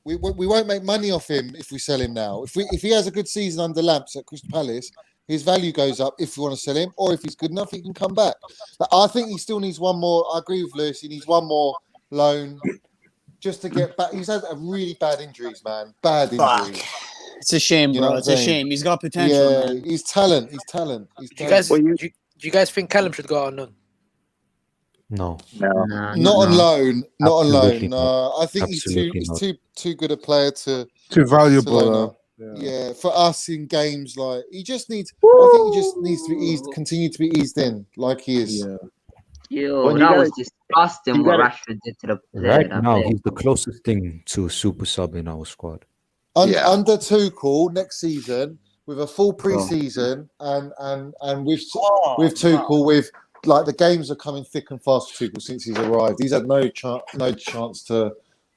We won't make money off him if we sell him now. If he has a good season under lamps at Crystal Palace, his value goes up if you want to sell him, or if he's good enough, he can come back. But I think he still needs one more. I agree with Lewis. He needs one more loan just to get back. He's had a really bad injuries, man. Bad injuries. It's a shame, You know bro. what It's I'm a saying? shame. He's got potential, Yeah, man. he's talent. He's talent. He's Do you talent. guys, do you guys think Callum should go out on loan? No. No. Nah, Not on no. loan. Not on Absolutely loan. No, I think Absolutely he's not. too good a player to Too to valuable. loan though. up. Yeah, for us in games like he just needs. I think he just needs to be eased, continue to be eased in like he is. Yeah. Yo, Well, you that gotta- was disgusting you what gotta- Rashford did to the Right that now, player. he's the closest thing to a super sub in our squad. Yeah. Under Tuchel next season with a full pre-season and with Tuchel with like the games are coming thick and fast for Tuchel since he's arrived. He's had no chance to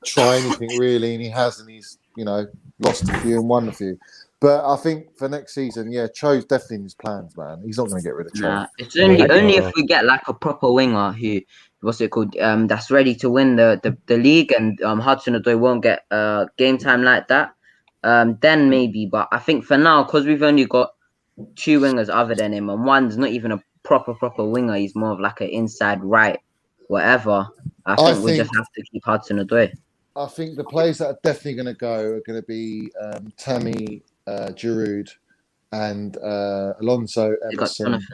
try anything really, and he hasn't. He's lost a few and won a few. But I think for next season, yeah, Cho's definitely in his plans, man. He's not going to get rid of Cho. Nah, it's only Yeah. if we get like a proper winger who what's it called? That's ready to win the league, and Hudson-Odoi won't get game time like that. then maybe. But I think for now, because we've only got 2 wingers other than him, and one's not even a proper winger. He's more of like an inside right, whatever. I think we just have to keep Hudson-Odoi. I think the players that are definitely going to go are going to be Tammy, Giroud, and Alonso, Emerson,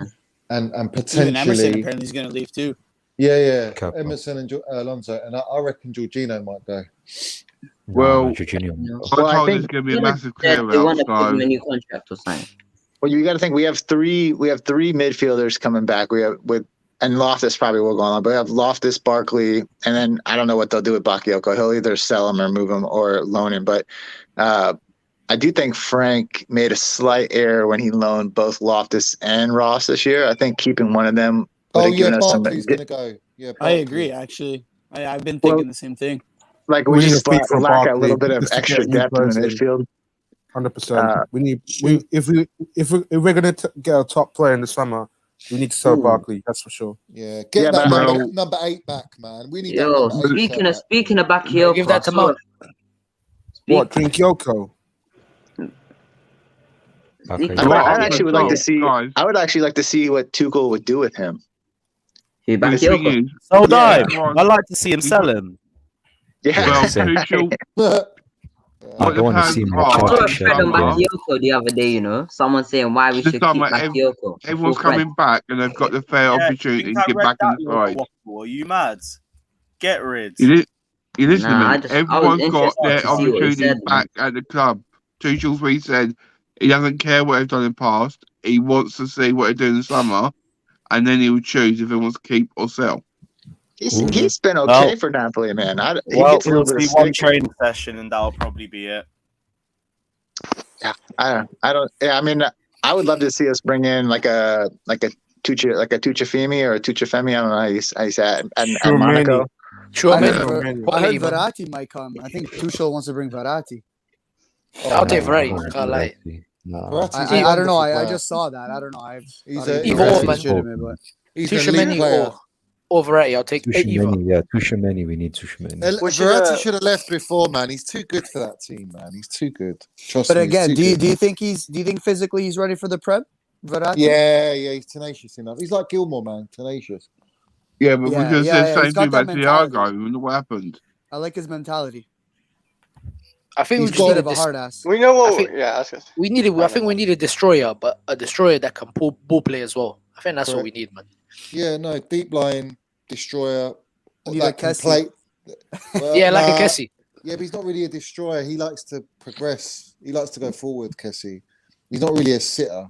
and potentially Even Emerson apparently is going to leave too. Yeah. Emerson and Alonso, and I reckon Jorginho might go. Well, Jorginho. I think there's going to be a massive clear out. They want to give him a new contract or something. Well, you got to think we have three midfielders coming back. We have and Loftus probably will go on, but we have Loftus, Barkley, and then I don't know what they'll do with Bakayoko. He'll either sell him or move him or loan him. But I do think Frank made a slight error when he loaned both Loftus and Ross this year. I think keeping one of them would have given us some. Barkley's going to go. Yeah, I agree. Actually, I've been thinking the same thing. Like we just lack a little bit of extra depth in the midfield. 100%. If we're gonna get a top player in the summer, we need to sell Barkley. That's for sure. Yeah, get that number 8 back, man. We need. Speaking of Bakayoko, give that to Mark. What, drink Yoko? I actually would like to see. I would actually like to see what Tuchel would do with him. Bakayoko. So I like to see him sell him. Yeah. Well, Tuchel. I don't want to see him. I saw a thread on Bakayoko the other day. Someone saying why we should keep Bakayoko. Everyone's coming back, and they've got the fair opportunity to get back in the side. Are you mad? Get rid. You listen to me. Everyone's got their opportunity back at the club. Tuchel's what he said. He doesn't care what they've done in the past. He wants to see what they do in the summer, and then he will choose if he wants to keep or sell. He's been okay for Napoli, man. We'll see one training session, and that'll probably be it. Yeah, I don't. Yeah, I mean, I would love to see us bring in like a Tuchefemi or a Tuchefemi. I don't know how you say it. And Monaco. I heard Verratti might come. I think Tuchel wants to bring Verratti. I'll take Verratti. Can't lie. I don't know. I just saw that. I don't know. He's Tuchemeni or Verratti. I'll take Tuchemeni. Yeah, Tuchemeni. We need Tuchemeni. Verratti should have left before, man. He's too good for that team, man. He's too good. Trust me. But again, do you think physically he's ready for the Prem? Verratti? Yeah, he's tenacious enough. He's like Gilmore, man. Tenacious. Yeah, but because there's the same thing about Thiago, and what happened? I like his mentality. I think he's got a hard ass. We know what. I think we need a destroyer, but a destroyer that can ball play as well. I think that's what we need, man. Yeah, no, deep line destroyer. Like can play. Well, yeah, like a Kessie. Yeah, but he's not really a destroyer. He likes to progress. He likes to go forward, Kessie. He's not really a sitter.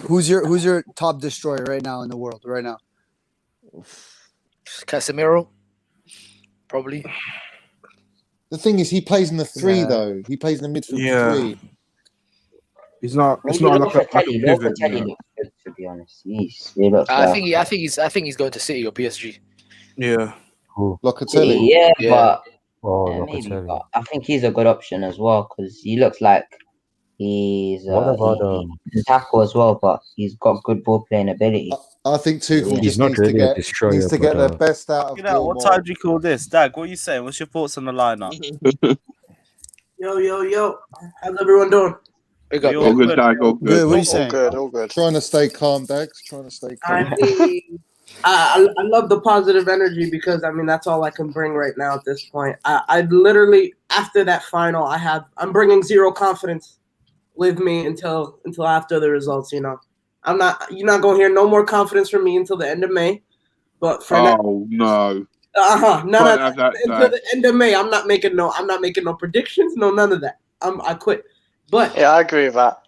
Who's your top destroyer right now in the world? Right now, Casemiro, probably. The thing is, he plays in the 3 though. He plays in the midfield 3. He's not. It's not like a pivot. To be honest, I think he's going to City or PSG. Yeah. Locatelli. Yeah, but maybe, but I think he's a good option as well because he looks like he's what about he tackle as well, but he's got good ball playing ability. I think Tuchel he's not really a destroyer. Needs to get the best out of. What time do you call this, Dag? What are you saying? What's your thoughts on the lineup? Yo! How's everyone doing? All good, Dag. All good. What are you saying? All good. Trying to stay calm, Dags. Trying to stay calm. I love the positive energy because that's all I can bring right now at this point. I literally after that final, I'm bringing zero confidence with me until after the results. You're not gonna hear no more confidence from me until the end of May. But for no. No. Until the end of May, I'm not making no predictions, none of that. I quit. But yeah, I agree with that.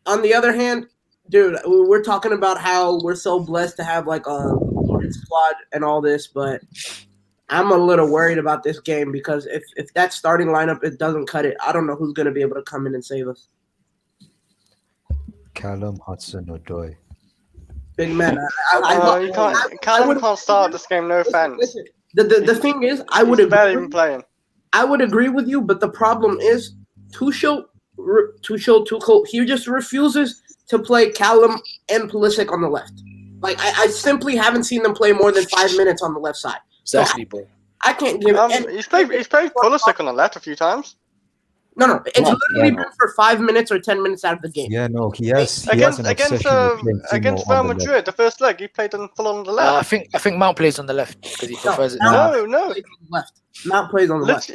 On the other hand, dude, we're talking about how we're so blessed to have like a squad and all this, but I'm a little worried about this game because if that starting lineup it doesn't cut it, I don't know who's gonna be able to come in and save us. Callum Hudson-Odoi. Big man, Callum can't start this game. No offense. Listen, the thing is, I would agree. Barely even playing. I would agree with you, but the problem is Tuchel, he just refuses to play Callum and Pulisic on the left. Like I simply haven't seen them play more than 5 minutes on the left side. Exactly, bro. I can't give. He's played Pulisic on the left a few times. No, it's Not literally together. been for 5 minutes or 10 minutes out of the game. Yeah, no, he has Against an obsession with playing Timo against Real on the left. Madrid, the first leg he played on full on the I left. think Mount plays on the left because he prefers it. No. Left. Mount plays on the left.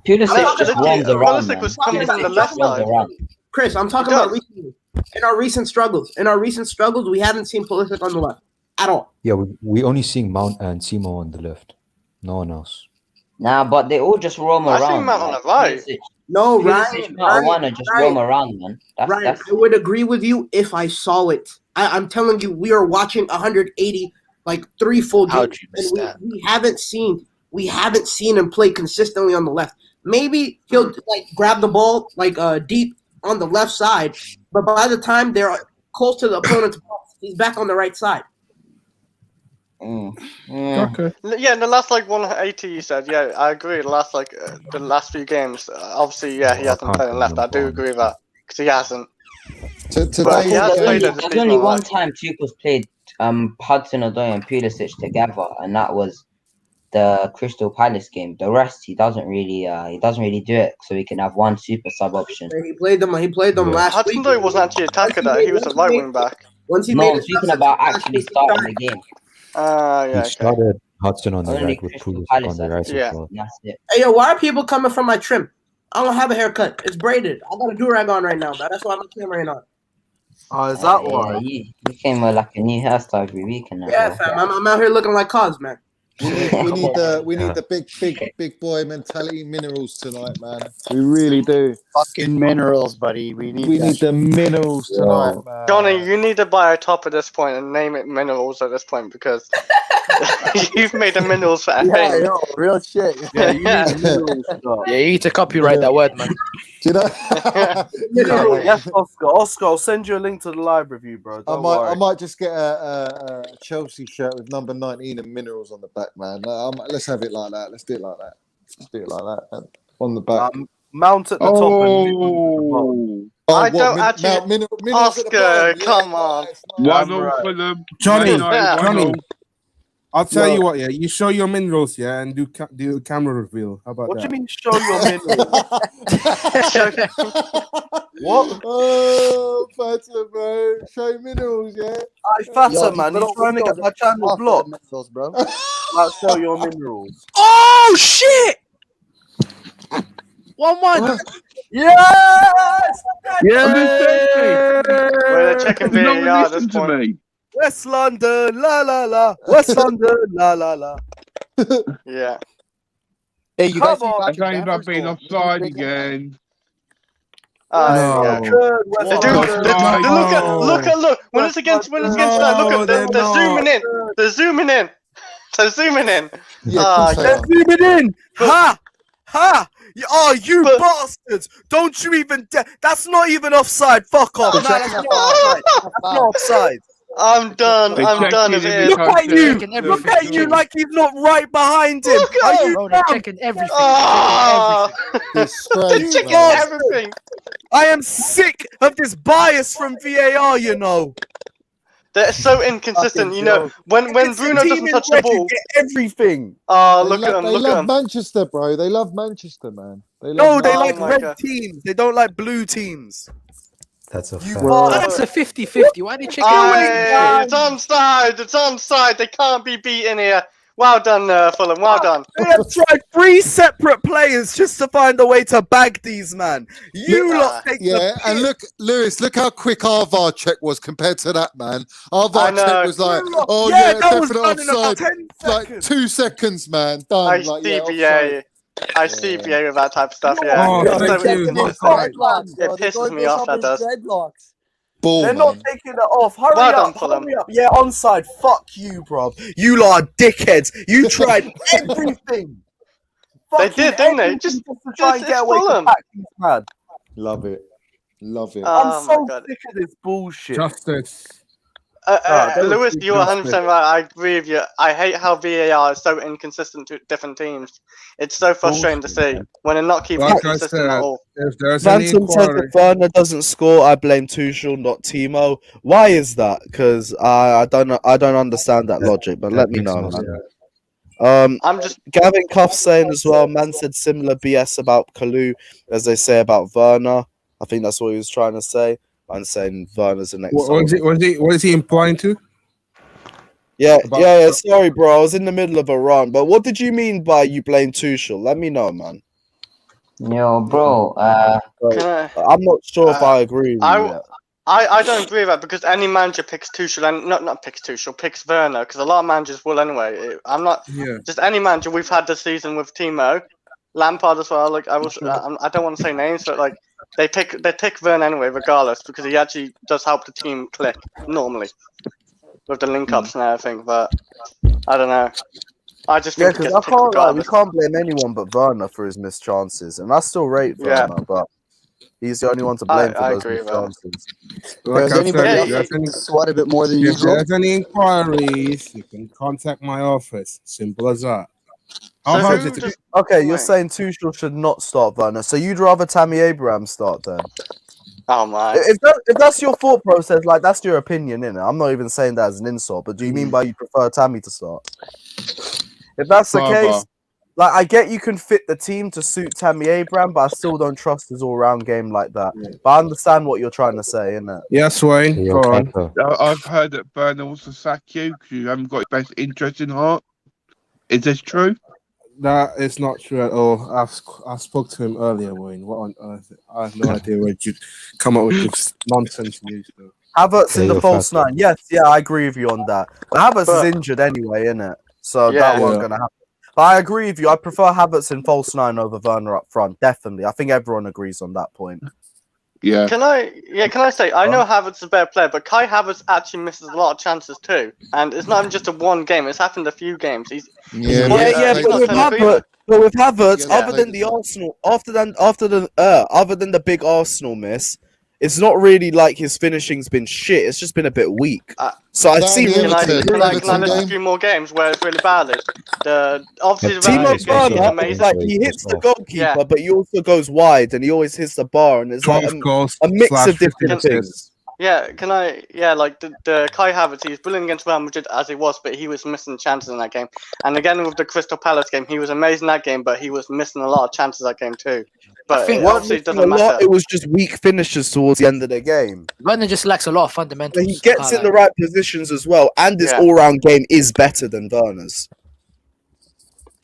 Pulisic just roams around, Pulisic man. was coming from the Pulisic left just roams side. around. Chris, I'm talking about recently. In our recent struggles, we haven't seen Pulisic on the left at all. Yeah, we only seeing Mount and Timo on the left. No one else. Nah, but they all just roam I around. think Mount on the right. No, Pulisic, Ryan, just roam around, man. Ryan, I would agree with you if I saw it. I'm telling you, we are watching 180, like 3 full How'd games, you miss and that? we haven't seen him play consistently on the left. Maybe he'll like grab the ball like deep on the left side, but by the time they're close to the opponent's box, he's back on the right side. Okay. Yeah, in the last like 180, you said. Yeah, I agree. The last few games, obviously, yeah, he hasn't played on left. I do agree with that because he hasn't. But he has played as a There's big only man, one like- time Tuchel's played Hudson-Odoi and Pulisic together, and that was the Crystal Palace game. The rest he doesn't really do it, so he can have one super sub option. He played them last week. Hudson-Odoi wasn't actually attacker though. He was a right wing back. Once he No, made I'm his speaking substitute about last actually week, starting the game. Yeah, He okay. started Hudson on the Only right with Crystal Pulisic Palace on the has right Yeah. as well. That's it. Hey, yo, why are people coming from my trim? I don't have a haircut. It's braided. I got a do-rag on right now, but that's why my camera ain't on. Oh, is that why? Yeah, you came with like a new hairstyle every week and that. Yeah, bro. fam. I'm out here looking like Cos, man. We need the big boy mentality minerals tonight, man. We really do. Fucking minerals, buddy. We need the minerals tonight, man. Johnny, you need to buy a top at this point and name it minerals at this point because you've made the minerals for a Yeah, thing. yo, real shit. Yeah, you need minerals. Yeah, you need to copyright that word, man. Do you know? Yes, Oscar. Oscar, I'll send you a link to the live review, bro. Don't worry. I might just get a Chelsea shirt with number 19 and minerals on the back, man. Let's have it like that. Let's do it like that. On the back. Mount at the top and minerals at the bottom. I don't actually. minerals at the Oscar, bottom. come on. 1-0 for them. Johnny, Man United, Johnny, 1-0. I'll tell you what, yeah. You show your minerals, yeah, and do camera reveal. How about What that? do you mean, show your minerals? What? Oh, Fata, bro. Show minerals, yeah. Hey, Fata, man, he's trying to get my channel blocked. Minerals, bro. Like, show your minerals. Oh shit! 1-1. Yes! Yeah! We're checking No one VAR at this listened to point. me. West London, la la la. West London, la la la. Yeah. Hey, you Come guys see on. Patrick Again, I've Bamford's been goal? offside again. Yeah. Good, West They do. London. Look. When it's against that, look at they're zooming in. They're zooming in. They're zooming in. Yeah, They're zooming in. Ha! Ha! Oh, you bastards! Don't you even that's not even offside. Fuck off. No, that's not offside. That's not offside. I'm done. I'm done as it is. Look at you! Look at you like he's not right behind him. Look Are at you Bro, they're dumb? checking everything. They're checking everything. I am sick of this bias from VAR, you know. They're so inconsistent. You know, when Bruno doesn't touch the ball, get everything. oh, look at them. They Look at love them. Manchester, bro. They love Manchester, man. No, love they Oh like my red God. teams. They don't like blue teams. That's a You fact. That's a 50-50. Why are they checking Aye, everything? it's onside. It's onside. They can't be beaten here. Well done, Fulham. Well done. They have tried 3 separate players just to find a way to bag these, man. You lot take Yeah, the and look, Lewis, look how quick our VAR check was compared to that, man. Our I VAR know. check was like, oh yeah, yeah, that was definite done in about offside. 10 Like seconds. 2 seconds, man. Done. I Like, yeah, CBA. offside. I CBA with that type of stuff. Yeah. Oh, It's thank so you. inconsistent. Dreadlocks, bro. It They're pisses going me based off, off that his does. dreadlocks. Ball, They're man. not taking it off. Hurry Well done, up, Fulham. hurry up. Yeah, onside. Fuck you, bro. You lot are dickheads. You tried everything. They did, didn't they? Everything Just to try and it's get away from Fulham. Patrick's man. Love it. Love it. Oh I'm so my God. sick of this bullshit. Justice. that was Lewis, you're 100% justice. right. I agree with you. I hate how VAR is so inconsistent to different teams. It's so frustrating to see when they're not keeping it Like I consistent at said, all. if there's any Phantom says inquiry, if Werner doesn't score, I blame Tuchel, not Timo. Why is that? Because I don't understand that logic. But let me makes know. no Man. sense. I'm just Gavin Cuff saying as well. Man said similar BS about Kalu as they say about Werner. I think that's what he was trying to say. I'm saying Werner's the next. What is he implying to? Yeah. Sorry, bro. I was in the middle of a run. But what did you mean by you blame Tuchel? Let me know, man. Yo, bro. I'm not sure if I agree with you yet. I don't agree with that because any manager picks Tuchel and not picks Tuchel, picks Werner because a lot of managers will anyway. I'm not just any manager we've had this season with Timo, Lampard as well. Like I don't want to say names, but like they pick Werner anyway regardless because he actually does help the team click normally with the link ups and everything. But I don't know. I just think because I can't we can't blame anyone but Werner for his missed chances, and I still rate Werner, but he's the only one to blame for those missed chances. Like Does anybody sweat a bit more than if usual? there's any inquiries, you can contact my office. Simple as that. Okay, you're saying Tuchel should not start Werner, so you'd rather Tammy Abraham start then? Oh my! If that's your thought process, like that's your opinion, innit? I'm not even saying that as an insult, but do you mean by you prefer Tammy to start? If that's the case, like I get you can fit the team to suit Tammy Abraham, but I still don't trust his all-round game like that. But I understand what you're trying to say, innit? Yes, Wayne. Go on. I've heard that Werner wants to sack you because you haven't got your best interest in heart. Is this true? That is not true at all. I spoke to him earlier, Wayne. What on earth? I have no idea where you'd come up with this nonsense news. Havertz in the false nine. Yes, I agree with you on that. But Havertz is injured anyway, innit? So that wasn't going to happen. But I agree with you. I prefer Havertz in false nine over Werner up front. Definitely. I think everyone agrees on that point. Yeah. Can I say I know Havertz is a better player, but Kai Havertz actually misses a lot of chances too, and it's not even just a one game; it's happened a few games. But with Havertz, other than the Arsenal, other than the big Arsenal miss, it's not really like his finishing's been shit. It's just been a bit weak. So I see. Can I list a few more games where it's really badly? Obviously, Timo Werner, like he hits the goalkeeper, but he also goes wide, and he always hits the bar, and it's like a mix of different things. Yeah, like the Kai Havertz, he was brilliant against Real Madrid as he was, but he was missing chances in that game. And again with the Crystal Palace game, he was amazing that game, but he was missing a lot of chances that game too. But I think obviously it doesn't matter. It was just weak finishes towards the end of the game. Werner just lacks a lot of fundamentals. He gets in the right positions as well, and his all-round game is better than Werner's.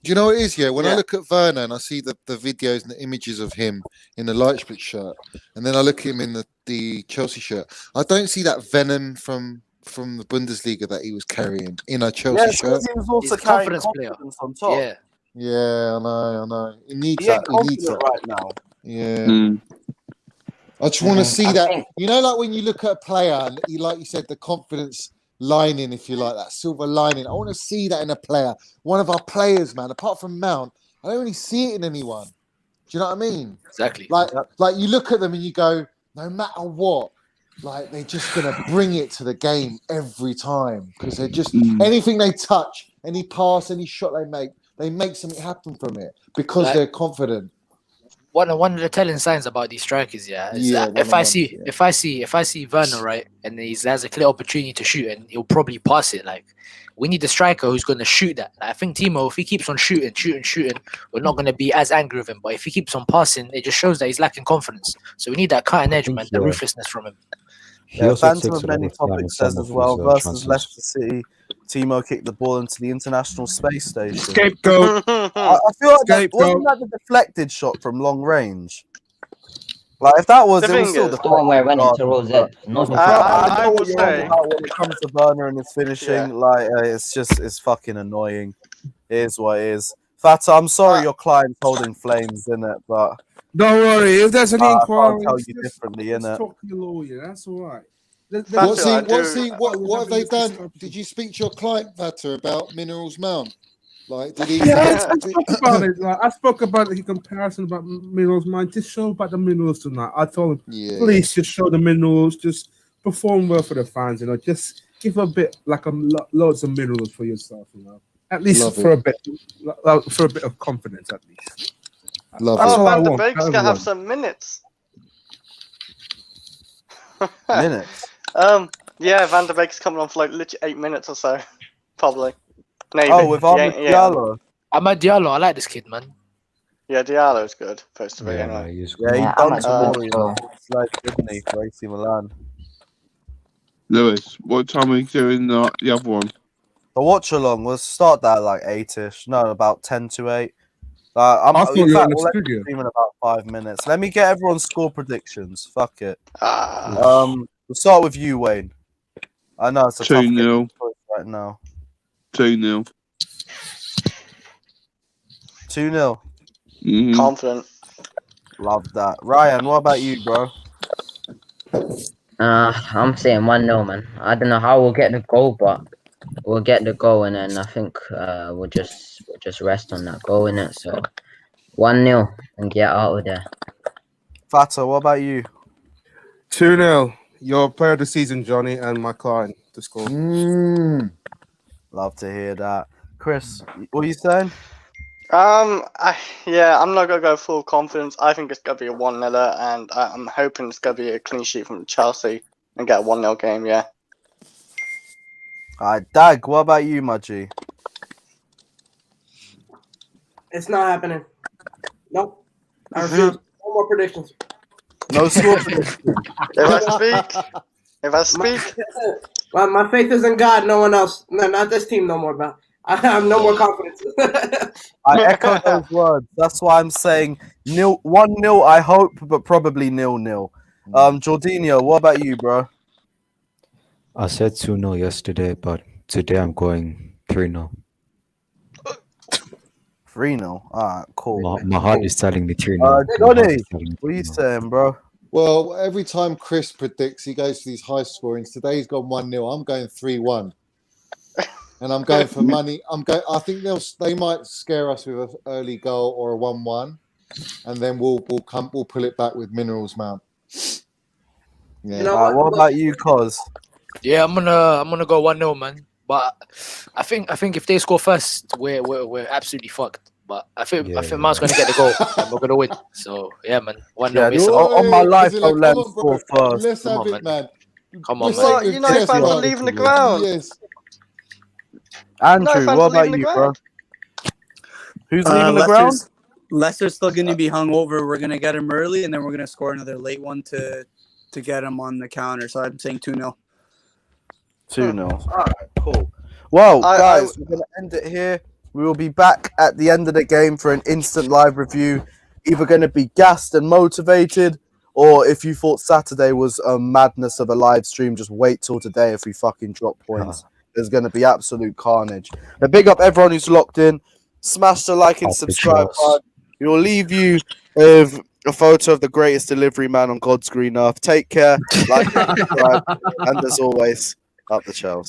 Do you know what it is? When I look at Werner and I see the videos and the images of him in the light split shirt, and then I look at him in the Chelsea shirt, I don't see that venom from the Bundesliga that he was carrying in a Chelsea shirt. He was also carrying confidence on top. Yeah, I know. He needs that. He needs that right now. Yeah. I just want to see that. You know, like when you look at a player and like you said, the confidence lining, if you like, that silver lining. I want to see that in a player. One of our players, man. Apart from Mount, I don't really see it in anyone. Do you know what I mean? Exactly. Like you look at them and you go, no matter what, like they're just gonna bring it to the game every time because they're just anything they touch, any pass, any shot they make something happen from it because they're confident. One of the telling signs about these strikers, is that if I see Werner, right, and he has a clear opportunity to shoot, and he'll probably pass it. Like, we need a striker who's going to shoot that. Like, I think Timo, if he keeps on shooting, we're not going to be as angry with him. But if he keeps on passing, it just shows that he's lacking confidence. So we need that cutting edge, man, the ruthlessness from him. Phantom of Many Topics says as well, versus Leicester City, Timo kicked the ball into the International Space Station. Scapegoat. I feel like wasn't that the deflected shot from long range? Like if that was, it was still the one where it went into Rosette. I would say when it comes to Werner and his finishing, it's fucking annoying. It is what it is. Fata, I'm sorry your client's holding flames in it, but don't worry. If there's any inquiries, I'll tell you differently, innit? Talk to your lawyer. That's all right. What have they done? Did you speak to your client, Vata, about Minerals Mount? Like, did he? I spoke about it. Like, I spoke about the comparison about Minerals Mount. Just show about the Minerals tonight. I told him, please just show the Minerals. Just perform well for the fans. You know, just give a bit, like loads of minerals for yourself. You know, at least for a bit of confidence, at least. Van der Beek's gonna have some minutes. Minutes? Yeah, Van der Beek's coming on for like literally 8 minutes or so, probably. Maybe. with Ahmed Diallo. Ahmad Diallo, I like this kid, man. Yeah, Diallo's good. First of all, Yeah, anyway. he's Yeah, he Yeah, done Ahmed tomorrow. Diallo's cool. It's like, didn't he, for AC Milan? Lewis, what time are you doing the other one? The watch along, we'll start that at like 8ish. No, about 10 to 8. I thought you In were fact, in the we'll let you studio. stream in about 5 minutes. Let me get everyone's score predictions. Fuck it. Ah. We'll start with you, Wayne. I know it's a tough 2-0. choice right now. 2-0. 2-0. Confident. Love that. Ryan, what about you, bro? I'm saying 1-0, man. I don't know how we'll get the goal, but we'll get the goal, and then I think we'll just rest on that goal in it. So 1-0 and get out of there. Fata, what about you? 2-0. Your player of the season, Johnny, and my client to score. Love to hear that. Chris, what are you saying? I'm not gonna go full confidence. I think it's gonna be a 1-0, and I'm hoping it's gonna be a clean sheet from Chelsea and get a 1-0 game. Yeah. Alright, Dag, what about you, my G? It's not happening. Nope. I refuse. No more predictions. No score prediction. If I speak, well, my faith is in God. No one else. No, not this team no more, bro. I have no more confidence. I echo those words. That's why I'm saying 1-0, I hope, but probably 0-0. Jorginho, what about you, bro? I said 2-0 yesterday, but today I'm going 3-0. 3-0. Alright, cool. My heart is telling me 3-0. Johnny, what are you saying, bro? Well, every time Chris predicts, he goes for these high scorings. Today he's gone 1-0. I'm going 3-1. And I'm going for money. I think they might scare us with an early goal or a 1-1, and then we'll pull it back with Minerals Mount. Yeah. You know what about you, Cos? Yeah, I'm gonna go 1-0, man. But I think if they score first, we're absolutely fucked. But I think Mount's gonna get the goal and we're gonna win. So yeah, man, 1-0. Yeah, on my life, don't let him score first. Let's Come have on, it, man. Come on, What? man. You know, fans are leaving the ground. Yes. Andrew, fans what are about leaving the you, bro? ground. Who's leaving the ground? Leicester's still going to be hungover. We're going to get him early, and then we're going to score another late one to get him on the counter. So I'm saying 2-0. 2-0. All right, cool. Well, guys, we're going to end it here. We will be back at the end of the game for an instant live review. Either going to be gassed and motivated, or if you thought Saturday was a madness of a live stream, just wait till today if we fucking drop points. There's going to be absolute carnage. But big up everyone who's locked in. Smash the like and subscribe button. We'll leave you with a photo of the greatest delivery man on God's green earth. Take care, like and subscribe, and as always, up the Chels.